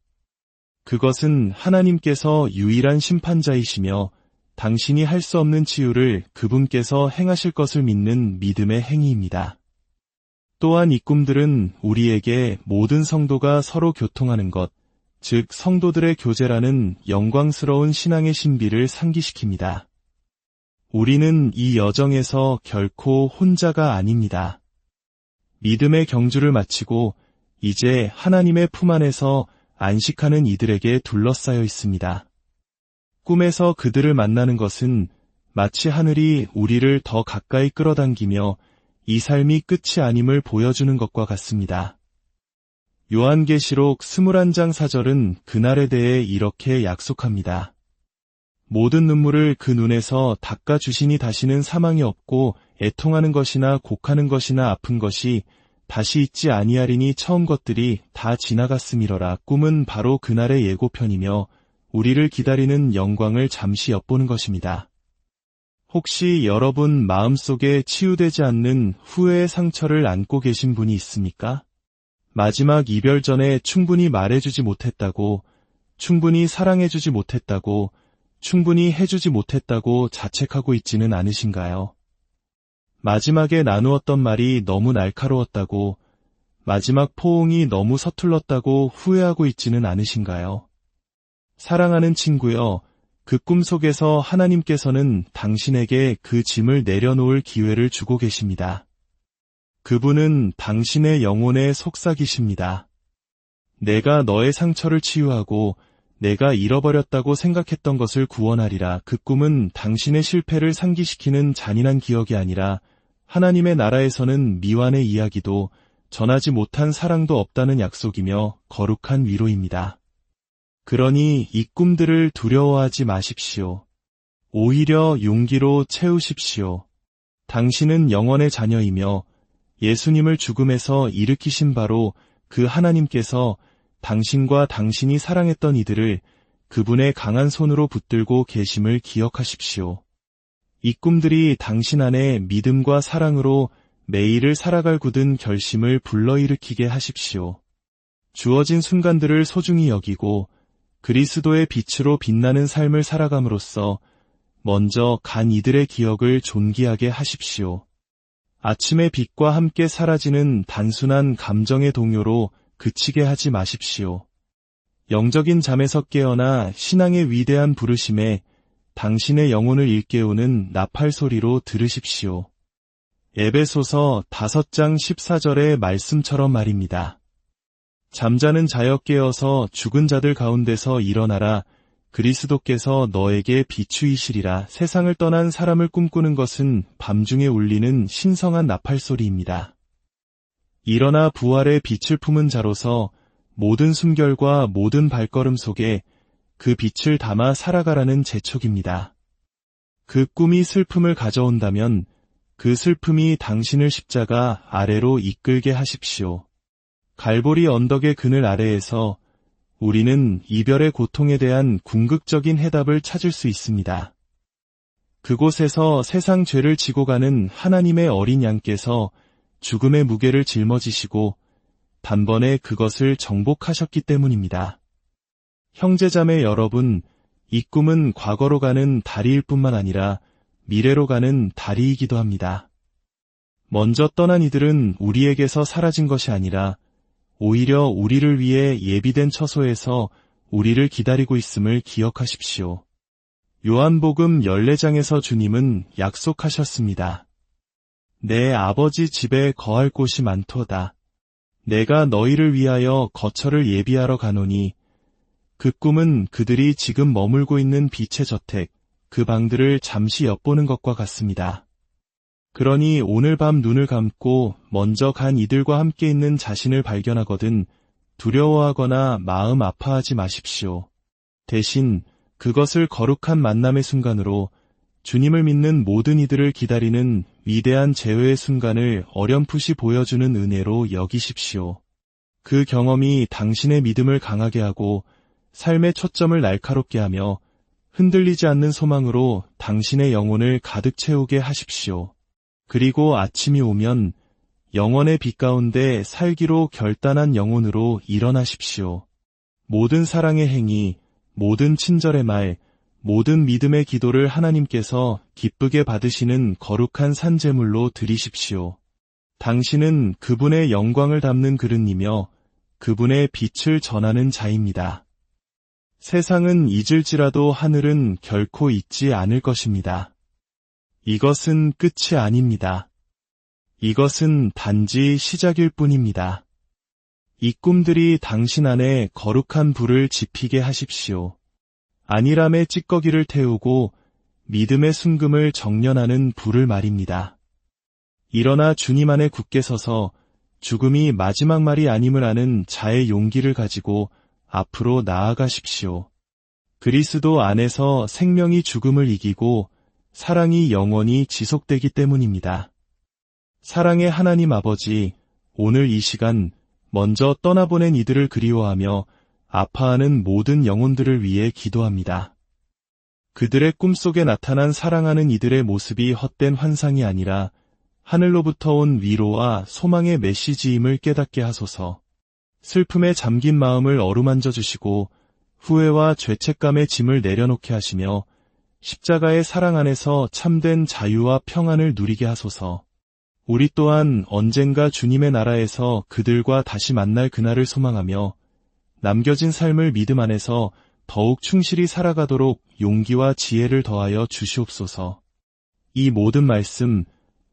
그것은 하나님께서 유일한 심판자이시며 당신이 할 수 없는 치유를 그분께서 행하실 것을 믿는 믿음의 행위입니다. 또한 이 꿈들은 우리에게 모든 성도가 서로 교통하는 것, 즉 성도들의 교제라는 영광스러운 신앙의 신비를 상기시킵니다. 우리는 이 여정에서 결코 혼자가 아닙니다. 믿음의 경주를 마치고 이제 하나님의 품 안에서 안식하는 이들에게 둘러싸여 있습니다. 꿈에서 그들을 만나는 것은 마치 하늘이 우리를 더 가까이 끌어당기며 이 삶이 끝이 아님을 보여주는 것과 같습니다. 요한계시록 21장 4절은 그날에 대해 이렇게 약속합니다. 모든 눈물을 그 눈에서 닦아주시니 다시는 사망이 없고 애통하는 것이나 곡하는 것이나 아픈 것이 다시 있지 아니하리니 처음 것들이 다 지나갔음이러라. 꿈은 바로 그날의 예고편이며 우리를 기다리는 영광을 잠시 엿보는 것입니다. 혹시 여러분 마음속에 치유되지 않는 후회의 상처를 안고 계신 분이 있습니까? 마지막 이별 전에 충분히 말해주지 못했다고, 충분히 사랑해주지 못했다고, 충분히 해주지 못했다고 자책하고 있지는 않으신가요? 마지막에 나누었던 말이 너무 날카로웠다고, 마지막 포옹이 너무 서툴렀다고 후회하고 있지는 않으신가요? 사랑하는 친구여, 그 꿈 속에서 하나님께서는 당신에게 그 짐을 내려놓을 기회를 주고 계십니다. 그분은 당신의 영혼의 속삭이십니다. 내가 너의 상처를 치유하고 내가 잃어버렸다고 생각했던 것을 구원하리라. 그 꿈은 당신의 실패를 상기시키는 잔인한 기억이 아니라 하나님의 나라에서는 미완의 이야기도 전하지 못한 사랑도 없다는 약속이며 거룩한 위로입니다. 그러니 이 꿈들을 두려워하지 마십시오. 오히려 용기로 채우십시오. 당신은 영원의 자녀이며 예수님을 죽음에서 일으키신 바로 그 하나님께서 당신과 당신이 사랑했던 이들을 그분의 강한 손으로 붙들고 계심을 기억하십시오. 이 꿈들이 당신 안에 믿음과 사랑으로 매일을 살아갈 굳은 결심을 불러일으키게 하십시오. 주어진 순간들을 소중히 여기고 그리스도의 빛으로 빛나는 삶을 살아감으로써 먼저 간 이들의 기억을 존귀하게 하십시오. 아침의 빛과 함께 사라지는 단순한 감정의 동요로 그치게 하지 마십시오. 영적인 잠에서 깨어나 신앙의 위대한 부르심에 당신의 영혼을 일깨우는 나팔 소리로 들으십시오. 에베소서 5장 14절의 말씀처럼 말입니다. 잠자는 자여 깨어서 죽은 자들 가운데서 일어나라. 그리스도께서 너에게 비추이시리라. 세상을 떠난 사람을 꿈꾸는 것은 밤중에 울리는 신성한 나팔 소리입니다. 일어나 부활의 빛을 품은 자로서 모든 숨결과 모든 발걸음 속에 그 빛을 담아 살아가라는 재촉입니다. 그 꿈이 슬픔을 가져온다면 그 슬픔이 당신을 십자가 아래로 이끌게 하십시오. 갈보리 언덕의 그늘 아래에서 우리는 이별의 고통에 대한 궁극적인 해답을 찾을 수 있습니다. 그곳에서 세상 죄를 지고 가는 하나님의 어린 양께서 죽음의 무게를 짊어지시고 단번에 그것을 정복하셨기 때문입니다. 형제자매 여러분, 이 꿈은 과거로 가는 다리일 뿐만 아니라 미래로 가는 다리이기도 합니다. 먼저 떠난 이들은 우리에게서 사라진 것이 아니라 오히려 우리를 위해 예비된 처소에서 우리를 기다리고 있음을 기억하십시오. 요한복음 14장에서 주님은 약속하셨습니다. 내 아버지 집에 거할 곳이 많도다. 내가 너희를 위하여 거처를 예비하러 가노니 그 꿈은 그들이 지금 머물고 있는 빛의 저택, 그 방들을 잠시 엿보는 것과 같습니다. 그러니 오늘 밤 눈을 감고 먼저 간 이들과 함께 있는 자신을 발견하거든 두려워하거나 마음 아파하지 마십시오. 대신 그것을 거룩한 만남의 순간으로 주님을 믿는 모든 이들을 기다리는 위대한 재회의 순간을 어렴풋이 보여주는 은혜로 여기십시오. 그 경험이 당신의 믿음을 강하게 하고 삶의 초점을 날카롭게 하며 흔들리지 않는 소망으로 당신의 영혼을 가득 채우게 하십시오. 그리고 아침이 오면 영원의 빛 가운데 살기로 결단한 영혼으로 일어나십시오. 모든 사랑의 행위, 모든 친절의 말, 모든 믿음의 기도를 하나님께서 기쁘게 받으시는 거룩한 산제물로 드리십시오. 당신은 그분의 영광을 담는 그릇이며 그분의 빛을 전하는 자입니다. 세상은 잊을지라도 하늘은 결코 잊지 않을 것입니다. 이것은 끝이 아닙니다. 이것은 단지 시작일 뿐입니다. 이 꿈들이 당신 안에 거룩한 불을 지피게 하십시오. 안일함의 찌꺼기를 태우고 믿음의 순금을 정련하는 불을 말입니다. 일어나 주님 안에 굳게 서서 죽음이 마지막 말이 아님을 아는 자의 용기를 가지고 앞으로 나아가십시오. 그리스도 안에서 생명이 죽음을 이기고 사랑이 영원히 지속되기 때문입니다. 사랑의 하나님 아버지, 오늘 이 시간 먼저 떠나보낸 이들을 그리워하며 아파하는 모든 영혼들을 위해 기도합니다. 그들의 꿈속에 나타난 사랑하는 이들의 모습이 헛된 환상이 아니라 하늘로부터 온 위로와 소망의 메시지임을 깨닫게 하소서. 슬픔에 잠긴 마음을 어루만져 주시고 후회와 죄책감의 짐을 내려놓게 하시며 십자가의 사랑 안에서 참된 자유와 평안을 누리게 하소서. 우리 또한 언젠가 주님의 나라에서 그들과 다시 만날 그날을 소망하며 남겨진 삶을 믿음 안에서 더욱 충실히 살아가도록 용기와 지혜를 더하여 주시옵소서. 이 모든 말씀,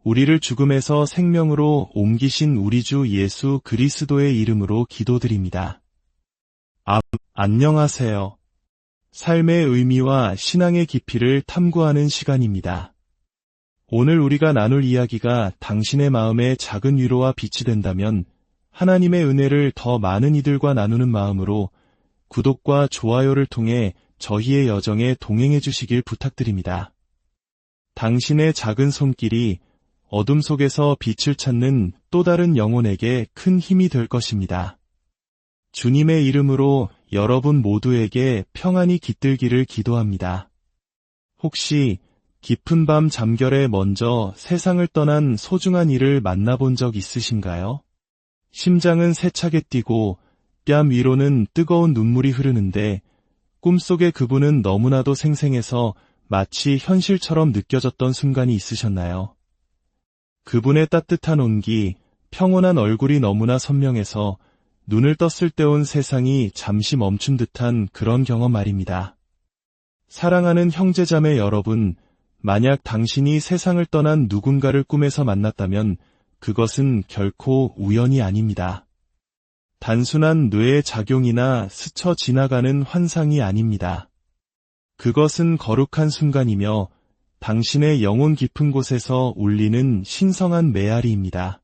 우리를 죽음에서 생명으로 옮기신 우리 주 예수 그리스도의 이름으로 기도드립니다. 안녕하세요. 삶의 의미와 신앙의 깊이를 탐구하는 시간입니다. 오늘 우리가 나눌 이야기가 당신의 마음에 작은 위로와 빛이 된다면 하나님의 은혜를 더 많은 이들과 나누는 마음으로 구독과 좋아요를 통해 저희의 여정에 동행해 주시길 부탁드립니다. 당신의 작은 손길이 어둠 속에서 빛을 찾는 또 다른 영혼에게 큰 힘이 될 것입니다. 주님의 이름으로 여러분 모두에게 평안이 깃들기를 기도합니다. 혹시 깊은 밤 잠결에 먼저 세상을 떠난 소중한 이를 만나본 적 있으신가요? 심장은 세차게 뛰고 뺨 위로는 뜨거운 눈물이 흐르는데 꿈속의 그분은 너무나도 생생해서 마치 현실처럼 느껴졌던 순간이 있으셨나요? 그분의 따뜻한 온기, 평온한 얼굴이 너무나 선명해서 눈을 떴을 때 온 세상이 잠시 멈춘 듯한 그런 경험 말입니다. 사랑하는 형제자매 여러분, 만약 당신이 세상을 떠난 누군가를 꿈에서 만났다면 그것은 결코 우연이 아닙니다. 단순한 뇌의 작용이나 스쳐 지나가는 환상이 아닙니다. 그것은 거룩한 순간이며 당신의 영혼 깊은 곳에서 울리는 신성한 메아리입니다.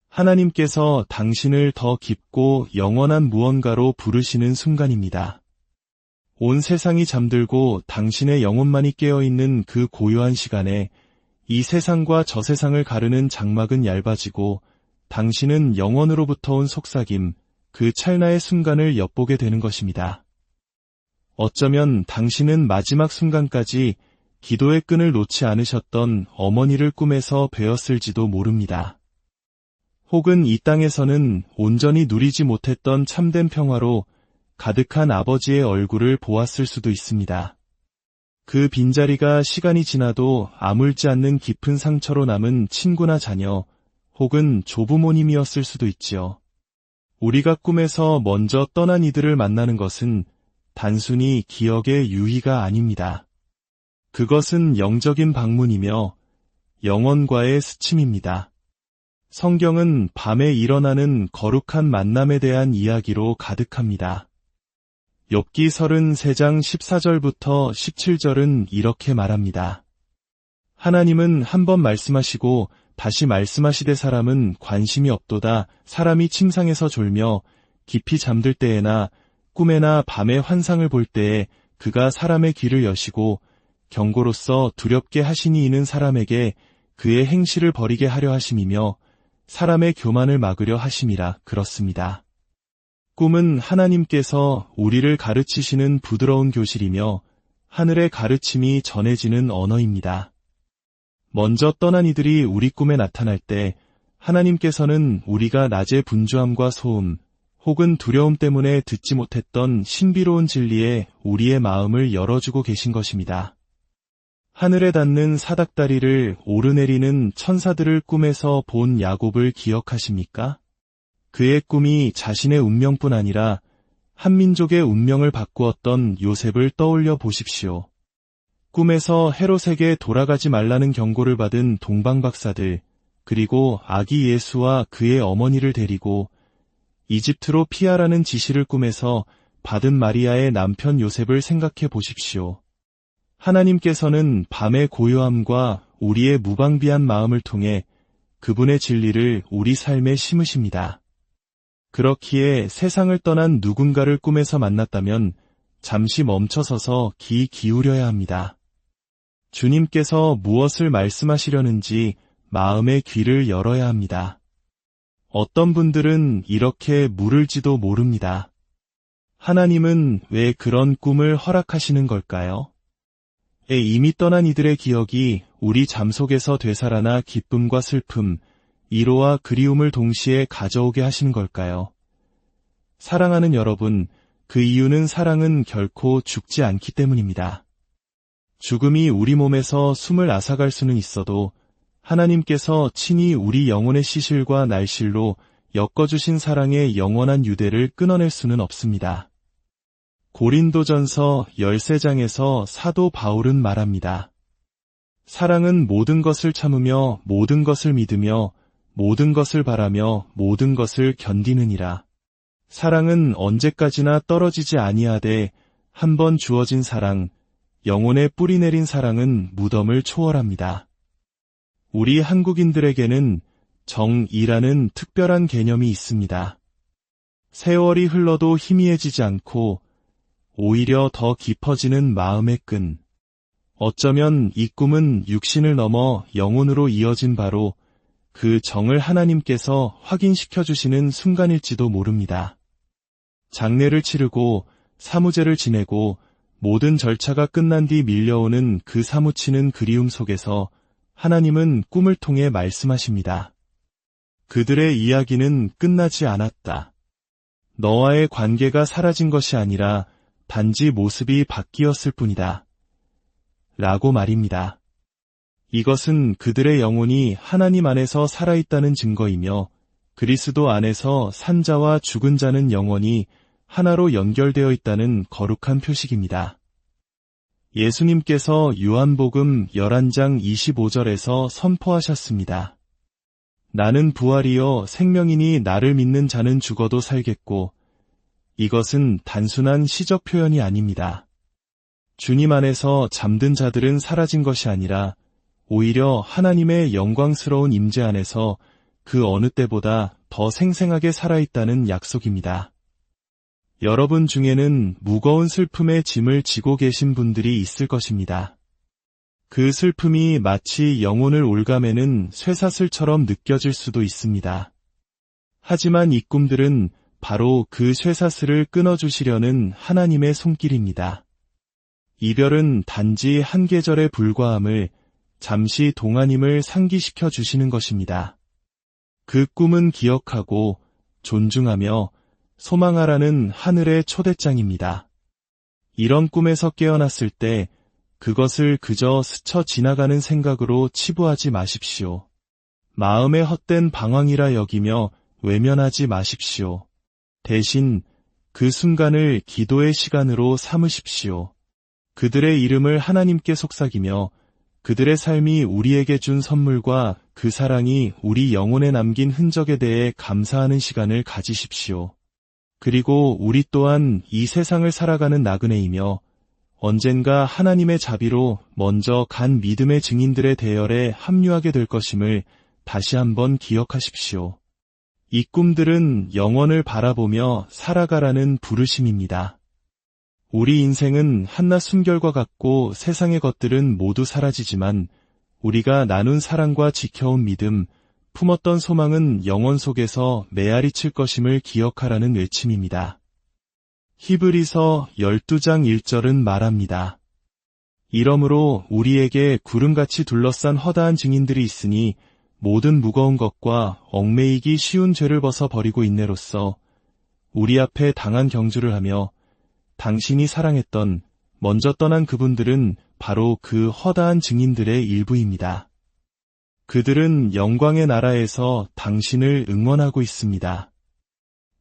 하나님께서 당신을 더 깊고 영원한 무언가로 부르시는 순간입니다. 온 세상이 잠들고 당신의 영혼만이 깨어있는 그 고요한 시간에 이 세상과 저 세상을 가르는 장막은 얇아지고 당신은 영원으로부터 온 속삭임, 그 찰나의 순간을 엿보게 되는 것입니다. 어쩌면 당신은 마지막 순간까지 기도의 끈을 놓지 않으셨던 어머니를 꿈에서 뵈었을지도 모릅니다. 혹은 이 땅에서는 온전히 누리지 못했던 참된 평화로 가득한 아버지의 얼굴을 보았을 수도 있습니다. 그 빈자리가 시간이 지나도 아물지 않는 깊은 상처로 남은 친구나 자녀, 혹은 조부모님이었을 수도 있지요. 우리가 꿈에서 먼저 떠난 이들을 만나는 것은 단순히 기억의 유희가 아닙니다. 그것은 영적인 방문이며 영혼과의 스침입니다. 성경은 밤에 일어나는 거룩한 만남에 대한 이야기로 가득합니다. 욥기 33장 14절부터 17절은 이렇게 말합니다. 하나님은 한 번 말씀하시고 다시 말씀하시되 사람은 관심이 없도다. 사람이 침상에서 졸며 깊이 잠들 때에나 꿈에나 밤에 환상을 볼 때에 그가 사람의 귀를 여시고 경고로서 두렵게 하시니 이는 사람에게 그의 행실을 버리게 하려 하심이며 사람의 교만을 막으려 하심이라. 그렇습니다. 꿈은 하나님께서 우리를 가르치시는 부드러운 교실이며 하늘의 가르침이 전해지는 언어입니다. 먼저 떠난 이들이 우리 꿈에 나타날 때 하나님께서는 우리가 낮의 분주함과 소음 혹은 두려움 때문에 듣지 못했던 신비로운 진리에 우리의 마음을 열어주고 계신 것입니다. 하늘에 닿는 사닥다리를 오르내리는 천사들을 꿈에서 본 야곱을 기억하십니까? 그의 꿈이 자신의 운명뿐 아니라 한 민족의 운명을 바꾸었던 요셉을 떠올려 보십시오. 꿈에서 헤롯에게 돌아가지 말라는 경고를 받은 동방박사들, 그리고 아기 예수와 그의 어머니를 데리고 이집트로 피하라는 지시를 꿈에서 받은 마리아의 남편 요셉을 생각해 보십시오. 하나님께서는 밤의 고요함과 우리의 무방비한 마음을 통해 그분의 진리를 우리 삶에 심으십니다. 그렇기에 세상을 떠난 누군가를 꿈에서 만났다면 잠시 멈춰서서 귀 기울여야 합니다. 주님께서 무엇을 말씀하시려는지 마음의 귀를 열어야 합니다. 어떤 분들은 이렇게 물을지도 모릅니다. 하나님은 왜 그런 꿈을 허락하시는 걸까요? 이미 떠난 이들의 기억이 우리 잠 속에서 되살아나 기쁨과 슬픔, 위로와 그리움을 동시에 가져오게 하시는 걸까요? 사랑하는 여러분, 그 이유는 사랑은 결코 죽지 않기 때문입니다. 죽음이 우리 몸에서 숨을 앗아갈 수는 있어도 하나님께서 친히 우리 영혼의 시실과 날실로 엮어주신 사랑의 영원한 유대를 끊어낼 수는 없습니다. 고린도전서 13장에서 사도 바울은 말합니다. 사랑은 모든 것을 참으며 모든 것을 믿으며 모든 것을 바라며 모든 것을 견디느니라. 사랑은 언제까지나 떨어지지 아니하되 한 번 주어진 사랑, 영혼에 뿌리 내린 사랑은 무덤을 초월합니다. 우리 한국인들에게는 정이라는 특별한 개념이 있습니다. 세월이 흘러도 희미해지지 않고 오히려 더 깊어지는 마음의 끈. 어쩌면 이 꿈은 육신을 넘어 영혼으로 이어진 바로 그 정을 하나님께서 확인시켜 주시는 순간일지도 모릅니다. 장례를 치르고 사무제를 지내고 모든 절차가 끝난 뒤 밀려오는 그 사무치는 그리움 속에서 하나님은 꿈을 통해 말씀하십니다. 그들의 이야기는 끝나지 않았다. 너와의 관계가 사라진 것이 아니라 단지 모습이 바뀌었을 뿐이다. 라고 말입니다. 이것은 그들의 영혼이 하나님 안에서 살아있다는 증거이며 그리스도 안에서 산 자와 죽은 자는 영원히 하나로 연결되어 있다는 거룩한 표식입니다. 예수님께서 요한복음 11장 25절에서 선포하셨습니다. 나는 부활이요 생명이니 나를 믿는 자는 죽어도 살겠고 이것은 단순한 시적 표현이 아닙니다. 주님 안에서 잠든 자들은 사라진 것이 아니라 오히려 하나님의 영광스러운 임재 안에서 그 어느 때보다 더 생생하게 살아있다는 약속입니다. 여러분 중에는 무거운 슬픔의 짐을 지고 계신 분들이 있을 것입니다. 그 슬픔이 마치 영혼을 올가매는 쇠사슬처럼 느껴질 수도 있습니다. 하지만 이 꿈들은 바로 그 쇠사슬을 끊어주시려는 하나님의 손길입니다. 이별은 단지 한 계절에 불과함을 잠시 동안임을 상기시켜 주시는 것입니다. 그 꿈은 기억하고 존중하며 소망하라는 하늘의 초대장입니다. 이런 꿈에서 깨어났을 때 그것을 그저 스쳐 지나가는 생각으로 치부하지 마십시오. 마음의 헛된 방황이라 여기며 외면하지 마십시오. 대신 그 순간을 기도의 시간으로 삼으십시오. 그들의 이름을 하나님께 속삭이며 그들의 삶이 우리에게 준 선물과 그 사랑이 우리 영혼에 남긴 흔적에 대해 감사하는 시간을 가지십시오. 그리고 우리 또한 이 세상을 살아가는 나그네이며 언젠가 하나님의 자비로 먼저 간 믿음의 증인들의 대열에 합류하게 될 것임을 다시 한번 기억하십시오. 이 꿈들은 영원을 바라보며 살아가라는 부르심입니다. 우리 인생은 한낱 숨결과 같고 세상의 것들은 모두 사라지지만 우리가 나눈 사랑과 지켜온 믿음, 품었던 소망은 영원 속에서 메아리 칠 것임을 기억하라는 외침입니다. 히브리서 12장 1절은 말합니다. 이러므로 우리에게 구름같이 둘러싼 허다한 증인들이 있으니 모든 무거운 것과 얽매이기 쉬운 죄를 벗어 버리고 인내로써 우리 앞에 당한 경주를 하며 당신이 사랑했던 먼저 떠난 그분들은 바로 그 허다한 증인들의 일부입니다. 그들은 영광의 나라에서 당신을 응원하고 있습니다.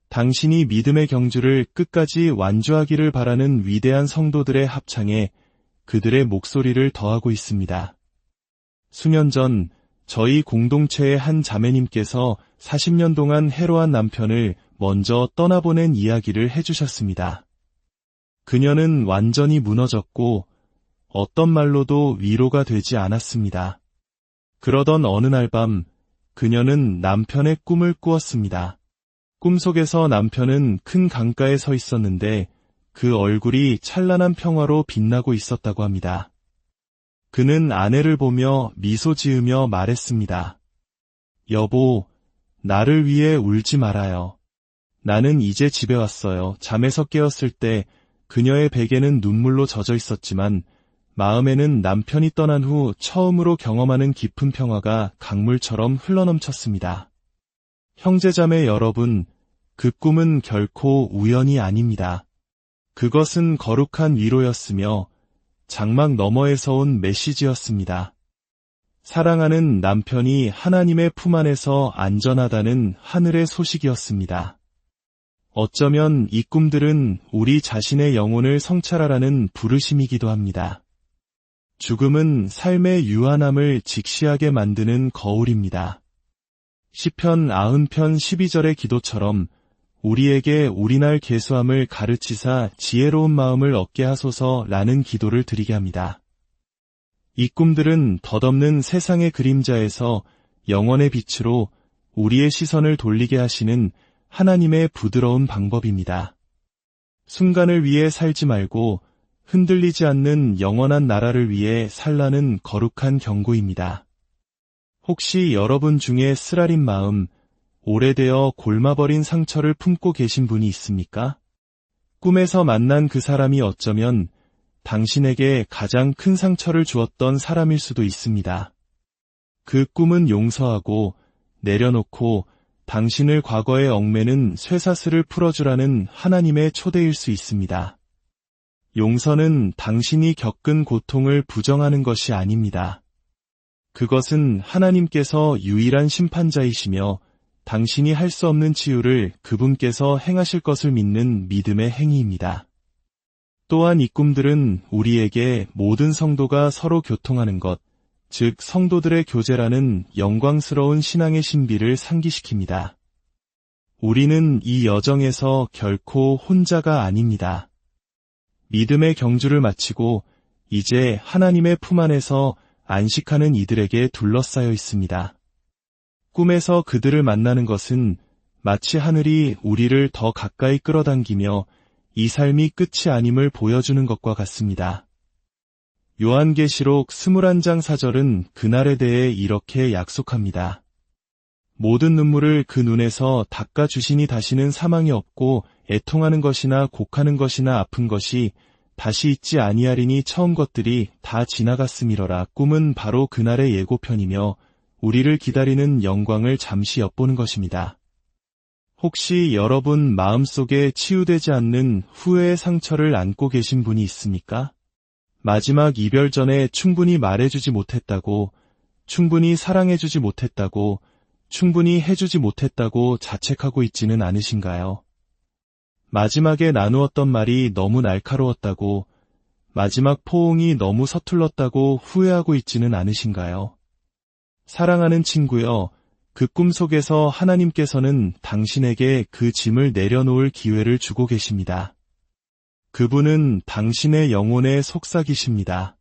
당신이 믿음의 경주를 끝까지 완주하기를 바라는 위대한 성도들의 합창에 그들의 목소리를 더하고 있습니다. 수년 전 저희 공동체의 한 자매님께서 40년 동안 해로한 남편을 먼저 떠나보낸 이야기를 해주셨습니다. 그녀는 완전히 무너졌고 어떤 말로도 위로가 되지 않았습니다. 그러던 어느 날 밤 그녀는 남편의 꿈을 꾸었습니다. 꿈속에서 남편은 큰 강가에 서 있었는데 그 얼굴이 찬란한 평화로 빛나고 있었다고 합니다. 그는 아내를 보며 미소 지으며 말했습니다. 여보, 나를 위해 울지 말아요. 나는 이제 집에 왔어요. 잠에서 깨었을 때 그녀의 베개는 눈물로 젖어 있었지만 마음에는 남편이 떠난 후 처음으로 경험하는 깊은 평화가 강물처럼 흘러넘쳤습니다. 형제자매 여러분, 그 꿈은 결코 우연이 아닙니다. 그것은 거룩한 위로였으며 장막 너머에서 온 메시지였습니다. 사랑하는 남편이 하나님의 품 안에서 안전하다는 하늘의 소식이었습니다. 어쩌면 이 꿈들은 우리 자신의 영혼을 성찰하라는 부르심이기도 합니다. 죽음은 삶의 유한함을 직시하게 만드는 거울입니다. 시편 90편 12절의 기도처럼 우리에게 우리날 계수함을 가르치사 지혜로운 마음을 얻게 하소서라는 기도를 드리게 합니다. 이 꿈들은 덧없는 세상의 그림자에서 영원의 빛으로 우리의 시선을 돌리게 하시는 하나님의 부드러운 방법입니다. 순간을 위해 살지 말고 흔들리지 않는 영원한 나라를 위해 살라는 거룩한 경고입니다. 혹시 여러분 중에 쓰라린 마음, 오래되어 골마버린 상처를 품고 계신 분이 있습니까? 꿈에서 만난 그 사람이 어쩌면 당신에게 가장 큰 상처를 주었던 사람일 수도 있습니다. 그 꿈은 용서하고 내려놓고 당신을 과거에 얽매는 쇠사슬을 풀어주라는 하나님의 초대일 수 있습니다. 용서는 당신이 겪은 고통을 부정하는 것이 아닙니다. 그것은 하나님께서 유일한 심판자이시며 당신이 할 수 없는 치유를 그분께서 행하실 것을 믿는 믿음의 행위입니다. 또한 이 꿈들은 우리에게 모든 성도가 서로 교통하는 것, 즉 성도들의 교제라는 영광스러운 신앙의 신비를 상기시킵니다. 우리는 이 여정에서 결코 혼자가 아닙니다. 믿음의 경주를 마치고 이제 하나님의 품 안에서 안식하는 이들에게 둘러싸여 있습니다. 꿈에서 그들을 만나는 것은 마치 하늘이 우리를 더 가까이 끌어당기며 이 삶이 끝이 아님을 보여주는 것과 같습니다. 요한계시록 21장 4절은 그날에 대해 이렇게 약속합니다. 모든 눈물을 그 눈에서 닦아주시니 다시는 사망이 없고 애통하는 것이나 곡하는 것이나 아픈 것이 다시 있지 아니하리니 처음 것들이 다 지나갔음이러라. 꿈은 바로 그날의 예고편이며 우리를 기다리는 영광을 잠시 엿보는 것입니다. 혹시 여러분 마음속에 치유되지 않는 후회의 상처를 안고 계신 분이 있습니까? 마지막 이별 전에 충분히 말해주지 못했다고, 충분히 사랑해주지 못했다고, 충분히 해주지 못했다고 자책하고 있지는 않으신가요? 마지막에 나누었던 말이 너무 날카로웠다고, 마지막 포옹이 너무 서툴렀다고 후회하고 있지는 않으신가요? 사랑하는 친구여, 그 꿈 속에서 하나님께서는 당신에게 그 짐을 내려놓을 기회를 주고 계십니다. 그분은 당신의 영혼의 속삭이십니다.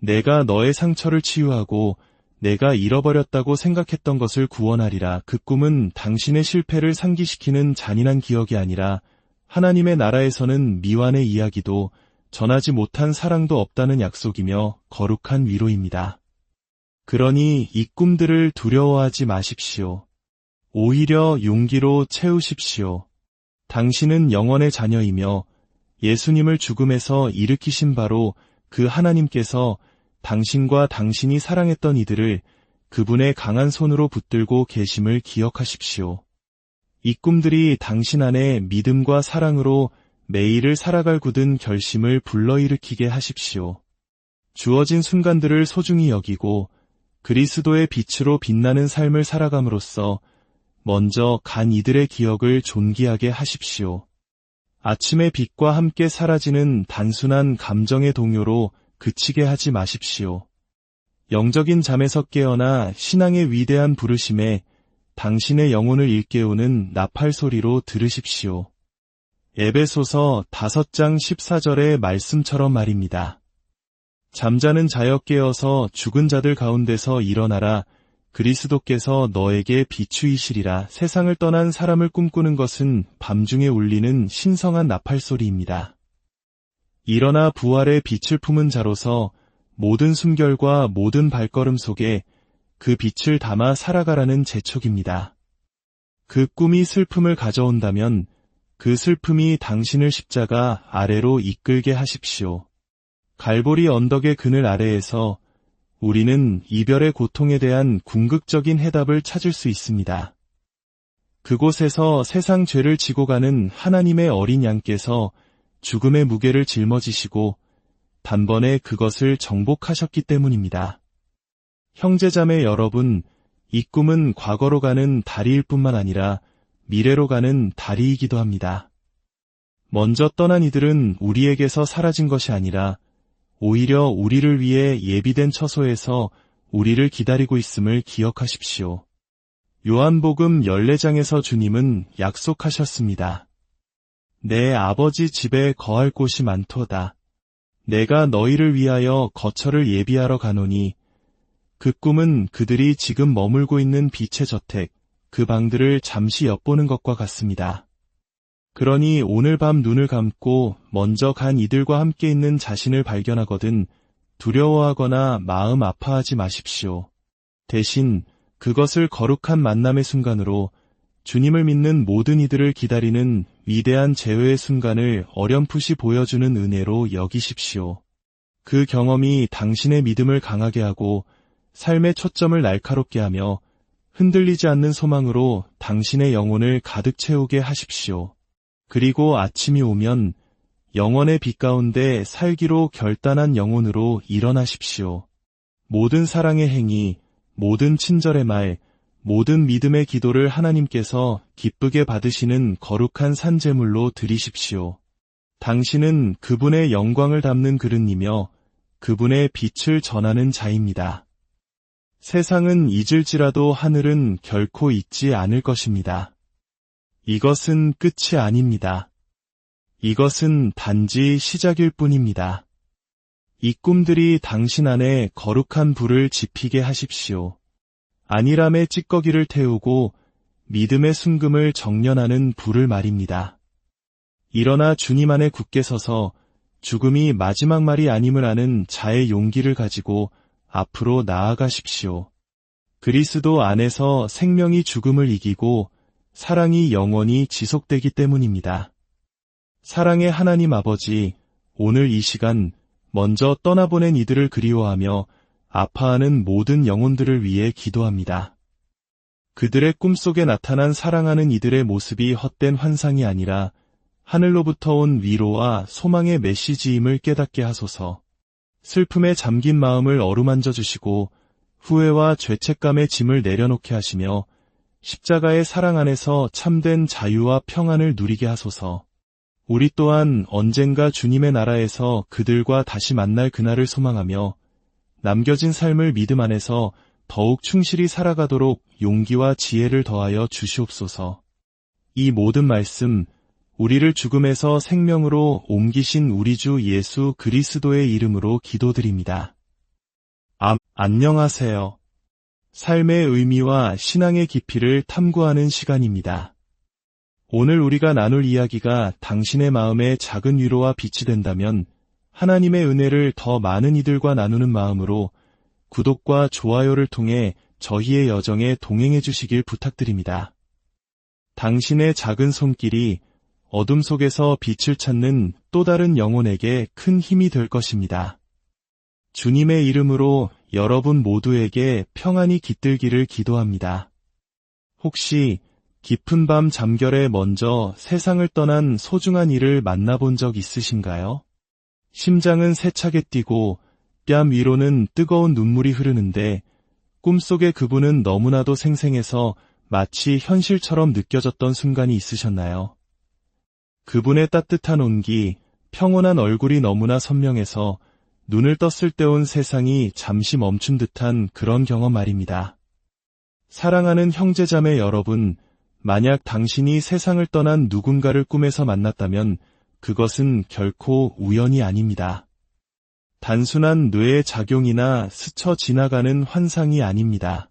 내가 너의 상처를 치유하고 내가 잃어버렸다고 생각했던 것을 구원하리라. 그 꿈은 당신의 실패를 상기시키는 잔인한 기억이 아니라 하나님의 나라에서는 미완의 이야기도 전하지 못한 사랑도 없다는 약속이며 거룩한 위로입니다. 그러니 이 꿈들을 두려워하지 마십시오. 오히려 용기로 채우십시오. 당신은 영원의 자녀이며 예수님을 죽음에서 일으키신 바로 그 하나님께서 당신과 당신이 사랑했던 이들을 그분의 강한 손으로 붙들고 계심을 기억하십시오. 이 꿈들이 당신 안에 믿음과 사랑으로 매일을 살아갈 굳은 결심을 불러일으키게 하십시오. 주어진 순간들을 소중히 여기고 그리스도의 빛으로 빛나는 삶을 살아감으로써 먼저 간 이들의 기억을 존귀하게 하십시오. 아침의 빛과 함께 사라지는 단순한 감정의 동요로 그치게 하지 마십시오. 영적인 잠에서 깨어나 신앙의 위대한 부르심에 당신의 영혼을 일깨우는 나팔 소리로 들으십시오. 에베소서 5장 14절의 말씀처럼 말입니다. 잠자는 자여 깨어서 죽은 자들 가운데서 일어나라. 그리스도께서 너에게 비추이시리라. 세상을 떠난 사람을 꿈꾸는 것은 밤중에 울리는 신성한 나팔 소리입니다. 일어나 부활의 빛을 품은 자로서 모든 숨결과 모든 발걸음 속에 그 빛을 담아 살아가라는 재촉입니다. 그 꿈이 슬픔을 가져온다면 그 슬픔이 당신을 십자가 아래로 이끌게 하십시오. 갈보리 언덕의 그늘 아래에서 우리는 이별의 고통에 대한 궁극적인 해답을 찾을 수 있습니다. 그곳에서 세상 죄를 지고 가는 하나님의 어린 양께서 죽음의 무게를 짊어지시고 단번에 그것을 정복하셨기 때문입니다. 형제자매 여러분, 이 꿈은 과거로 가는 다리일 뿐만 아니라 미래로 가는 다리이기도 합니다. 먼저 떠난 이들은 우리에게서 사라진 것이 아니라 오히려 우리를 위해 예비된 처소에서 우리를 기다리고 있음을 기억하십시오. 요한복음 14장에서 주님은 약속하셨습니다. 내 아버지 집에 거할 곳이 많도다. 내가 너희를 위하여 거처를 예비하러 가노니 그 꿈은 그들이 지금 머물고 있는 빛의 저택, 그 방들을 잠시 엿보는 것과 같습니다. 그러니 오늘 밤 눈을 감고 먼저 간 이들과 함께 있는 자신을 발견하거든 두려워하거나 마음 아파하지 마십시오. 대신 그것을 거룩한 만남의 순간으로 주님을 믿는 모든 이들을 기다리는 위대한 재회의 순간을 어렴풋이 보여주는 은혜로 여기십시오. 그 경험이 당신의 믿음을 강하게 하고 삶의 초점을 날카롭게 하며 흔들리지 않는 소망으로 당신의 영혼을 가득 채우게 하십시오. 그리고 아침이 오면 영원의 빛 가운데 살기로 결단한 영혼으로 일어나십시오. 모든 사랑의 행위, 모든 친절의 말, 모든 믿음의 기도를 하나님께서 기쁘게 받으시는 거룩한 산제물로 드리십시오. 당신은 그분의 영광을 담는 그릇이며 그분의 빛을 전하는 자입니다. 세상은 잊을지라도 하늘은 결코 잊지 않을 것입니다. 이것은 끝이 아닙니다. 이것은 단지 시작일 뿐입니다. 이 꿈들이 당신 안에 거룩한 불을 지피게 하십시오. 안일함의 찌꺼기를 태우고 믿음의 순금을 정련하는 불을 말입니다. 일어나 주님 안에 굳게 서서 죽음이 마지막 말이 아님을 아는 자의 용기를 가지고 앞으로 나아가십시오. 그리스도 안에서 생명이 죽음을 이기고 사랑이 영원히 지속되기 때문입니다. 사랑의 하나님 아버지, 오늘 이 시간 먼저 떠나보낸 이들을 그리워하며 아파하는 모든 영혼들을 위해 기도합니다. 그들의 꿈속에 나타난 사랑하는 이들의 모습이 헛된 환상이 아니라 하늘로부터 온 위로와 소망의 메시지임을 깨닫게 하소서. 슬픔에 잠긴 마음을 어루만져 주시고 후회와 죄책감의 짐을 내려놓게 하시며 십자가의 사랑 안에서 참된 자유와 평안을 누리게 하소서. 우리 또한 언젠가 주님의 나라에서 그들과 다시 만날 그날을 소망하며 남겨진 삶을 믿음 안에서 더욱 충실히 살아가도록 용기와 지혜를 더하여 주시옵소서. 이 모든 말씀, 우리를 죽음에서 생명으로 옮기신 우리 주 예수 그리스도의 이름으로 기도드립니다. 안녕하세요. 삶의 의미와 신앙의 깊이를 탐구하는 시간입니다. 오늘 우리가 나눌 이야기가 당신의 마음에 작은 위로와 빛이 된다면 하나님의 은혜를 더 많은 이들과 나누는 마음으로 구독과 좋아요를 통해 저희의 여정에 동행해 주시길 부탁드립니다. 당신의 작은 손길이 어둠 속에서 빛을 찾는 또 다른 영혼에게 큰 힘이 될 것입니다. 주님의 이름으로 여러분 모두에게 평안이 깃들기를 기도합니다. 혹시 깊은 밤 잠결에 먼저 세상을 떠난 소중한 이를 만나본 적 있으신가요? 심장은 세차게 뛰고 뺨 위로는 뜨거운 눈물이 흐르는데 꿈속의 그분은 너무나도 생생해서 마치 현실처럼 느껴졌던 순간이 있으셨나요? 그분의 따뜻한 온기, 평온한 얼굴이 너무나 선명해서 눈을 떴을 때 온 세상이 잠시 멈춘 듯한 그런 경험 말입니다. 사랑하는 형제자매 여러분, 만약 당신이 세상을 떠난 누군가를 꿈에서 만났다면 그것은 결코 우연이 아닙니다. 단순한 뇌의 작용이나 스쳐 지나가는 환상이 아닙니다.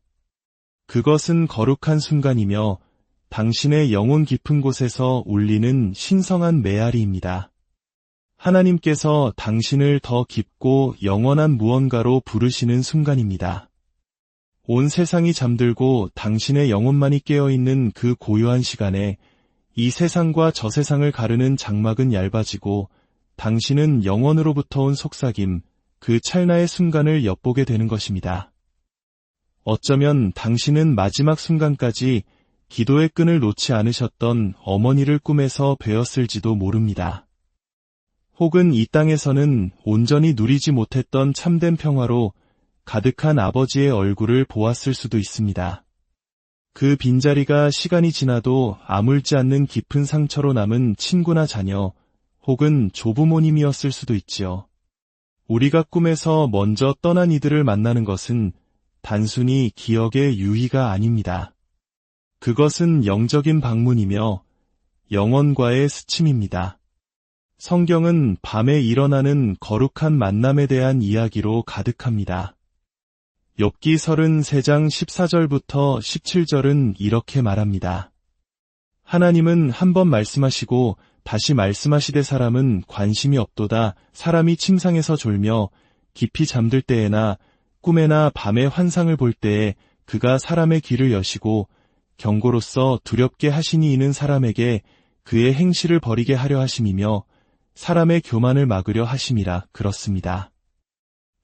그것은 거룩한 순간이며 당신의 영혼 깊은 곳에서 울리는 신성한 메아리입니다. 하나님께서 당신을 더 깊고 영원한 무언가로 부르시는 순간입니다. 온 세상이 잠들고 당신의 영혼만이 깨어있는 그 고요한 시간에 이 세상과 저 세상을 가르는 장막은 얇아지고 당신은 영원으로부터 온 속삭임, 그 찰나의 순간을 엿보게 되는 것입니다. 어쩌면 당신은 마지막 순간까지 기도의 끈을 놓지 않으셨던 어머니를 꿈에서 뵈었을지도 모릅니다. 혹은 이 땅에서는 온전히 누리지 못했던 참된 평화로 가득한 아버지의 얼굴을 보았을 수도 있습니다. 그 빈자리가 시간이 지나도 아물지 않는 깊은 상처로 남은 친구나 자녀, 혹은 조부모님이었을 수도 있지요. 우리가 꿈에서 먼저 떠난 이들을 만나는 것은 단순히 기억의 유희가 아닙니다. 그것은 영적인 방문이며 영혼과의 스침입니다. 성경은 밤에 일어나는 거룩한 만남에 대한 이야기로 가득합니다. 욥기 33장 14절부터 17절은 이렇게 말합니다. 하나님은 한 번 말씀하시고 다시 말씀하시되 사람은 관심이 없도다. 사람이 침상에서 졸며 깊이 잠들 때에나 꿈에나 밤의 환상을 볼 때에 그가 사람의 귀를 여시고 경고로서 두렵게 하시니 이는 사람에게 그의 행실을 버리게 하려 하심이며 사람의 교만을 막으려 하심이라. 그렇습니다.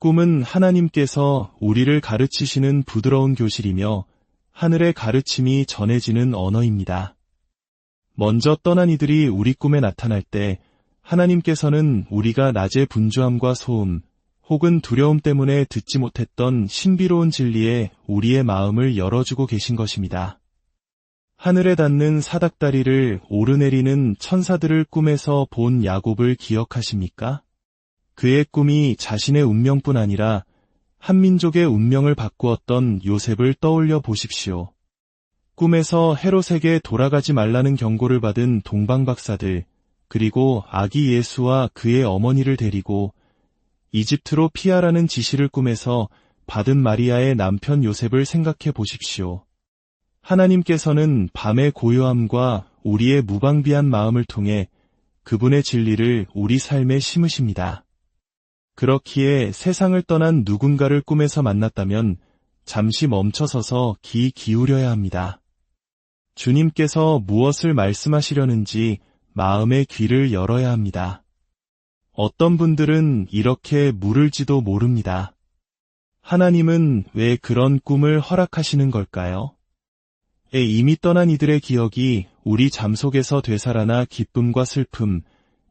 꿈은 하나님께서 우리를 가르치시는 부드러운 교실이며 하늘의 가르침이 전해지는 언어입니다. 먼저 떠난 이들이 우리 꿈에 나타날 때 하나님께서는 우리가 낮의 분주함과 소음 혹은 두려움 때문에 듣지 못했던 신비로운 진리에 우리의 마음을 열어주고 계신 것입니다. 하늘에 닿는 사닥다리를 오르내리는 천사들을 꿈에서 본 야곱을 기억하십니까? 그의 꿈이 자신의 운명뿐 아니라 한민족의 운명을 바꾸었던 요셉을 떠올려 보십시오. 꿈에서 헤롯에게 돌아가지 말라는 경고를 받은 동방박사들, 그리고 아기 예수와 그의 어머니를 데리고 이집트로 피하라는 지시를 꿈에서 받은 마리아의 남편 요셉을 생각해 보십시오. 하나님께서는 밤의 고요함과 우리의 무방비한 마음을 통해 그분의 진리를 우리 삶에 심으십니다. 그렇기에 세상을 떠난 누군가를 꿈에서 만났다면 잠시 멈춰서서 귀 기울여야 합니다. 주님께서 무엇을 말씀하시려는지 마음의 귀를 열어야 합니다. 어떤 분들은 이렇게 물을지도 모릅니다. 하나님은 왜 그런 꿈을 허락하시는 걸까요? 이미 떠난 이들의 기억이 우리 잠 속에서 되살아나 기쁨과 슬픔,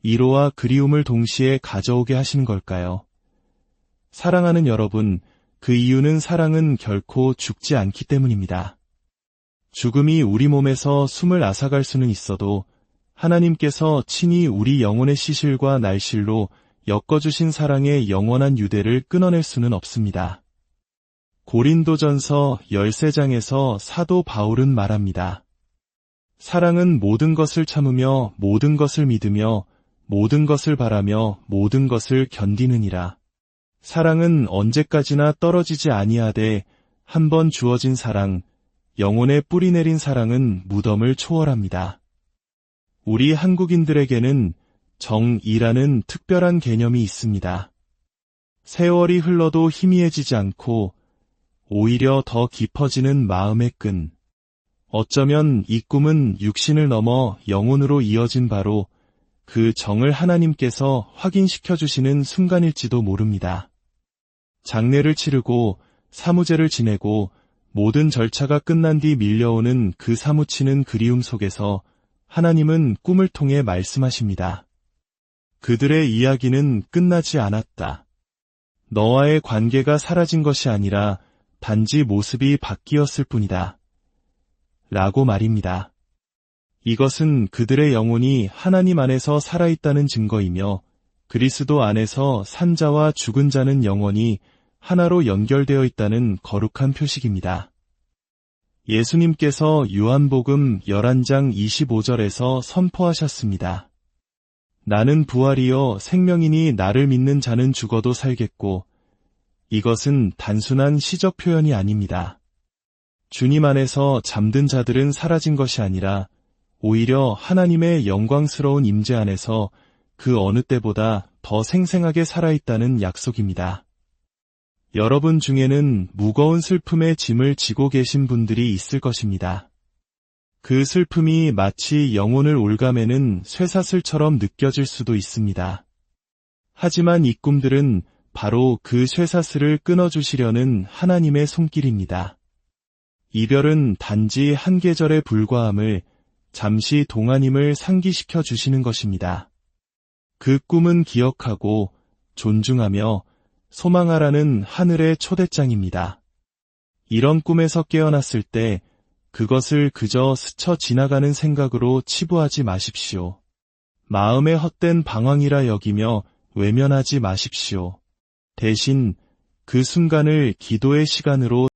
이로와 그리움을 동시에 가져오게 하시는 걸까요? 사랑하는 여러분, 그 이유는 사랑은 결코 죽지 않기 때문입니다. 죽음이 우리 몸에서 숨을 앗아갈 수는 있어도 하나님께서 친히 우리 영혼의 시실과 날실로 엮어주신 사랑의 영원한 유대를 끊어낼 수는 없습니다. 고린도전서 13장에서 사도 바울은 말합니다. 사랑은 모든 것을 참으며 모든 것을 믿으며 모든 것을 바라며 모든 것을 견디느니라. 사랑은 언제까지나 떨어지지 아니하되 한 번 주어진 사랑, 영혼에 뿌리 내린 사랑은 무덤을 초월합니다. 우리 한국인들에게는 정이라는 특별한 개념이 있습니다. 세월이 흘러도 희미해지지 않고 오히려 더 깊어지는 마음의 끈. 어쩌면 이 꿈은 육신을 넘어 영혼으로 이어진 바로 그 정을 하나님께서 확인시켜 주시는 순간일지도 모릅니다. 장례를 치르고 사무제를 지내고 모든 절차가 끝난 뒤 밀려오는 그 사무치는 그리움 속에서 하나님은 꿈을 통해 말씀하십니다. 그들의 이야기는 끝나지 않았다. 너와의 관계가 사라진 것이 아니라 단지 모습이 바뀌었을 뿐이다. 라고 말입니다. 이것은 그들의 영혼이 하나님 안에서 살아있다는 증거이며 그리스도 안에서 산 자와 죽은 자는 영원히 하나로 연결되어 있다는 거룩한 표식입니다. 예수님께서 요한복음 11장 25절에서 선포하셨습니다. 나는 부활이요 생명이니 나를 믿는 자는 죽어도 살겠고 이것은 단순한 시적 표현이 아닙니다. 주님 안에서 잠든 자들은 사라진 것이 아니라 오히려 하나님의 영광스러운 임재 안에서 그 어느 때보다 더 생생하게 살아있다는 약속입니다. 여러분 중에는 무거운 슬픔의 짐을 지고 계신 분들이 있을 것입니다. 그 슬픔이 마치 영혼을 올가매는 쇠사슬처럼 느껴질 수도 있습니다. 하지만 이 꿈들은 바로 그 쇠사슬을 끊어주시려는 하나님의 손길입니다. 이별은 단지 한 계절에 불과함을 잠시 동안임을 상기시켜 주시는 것입니다. 그 꿈은 기억하고 존중하며 소망하라는 하늘의 초대장입니다. 이런 꿈에서 깨어났을 때 그것을 그저 스쳐 지나가는 생각으로 치부하지 마십시오. 마음의 헛된 방황이라 여기며 외면하지 마십시오. 대신 그 순간을 기도의 시간으로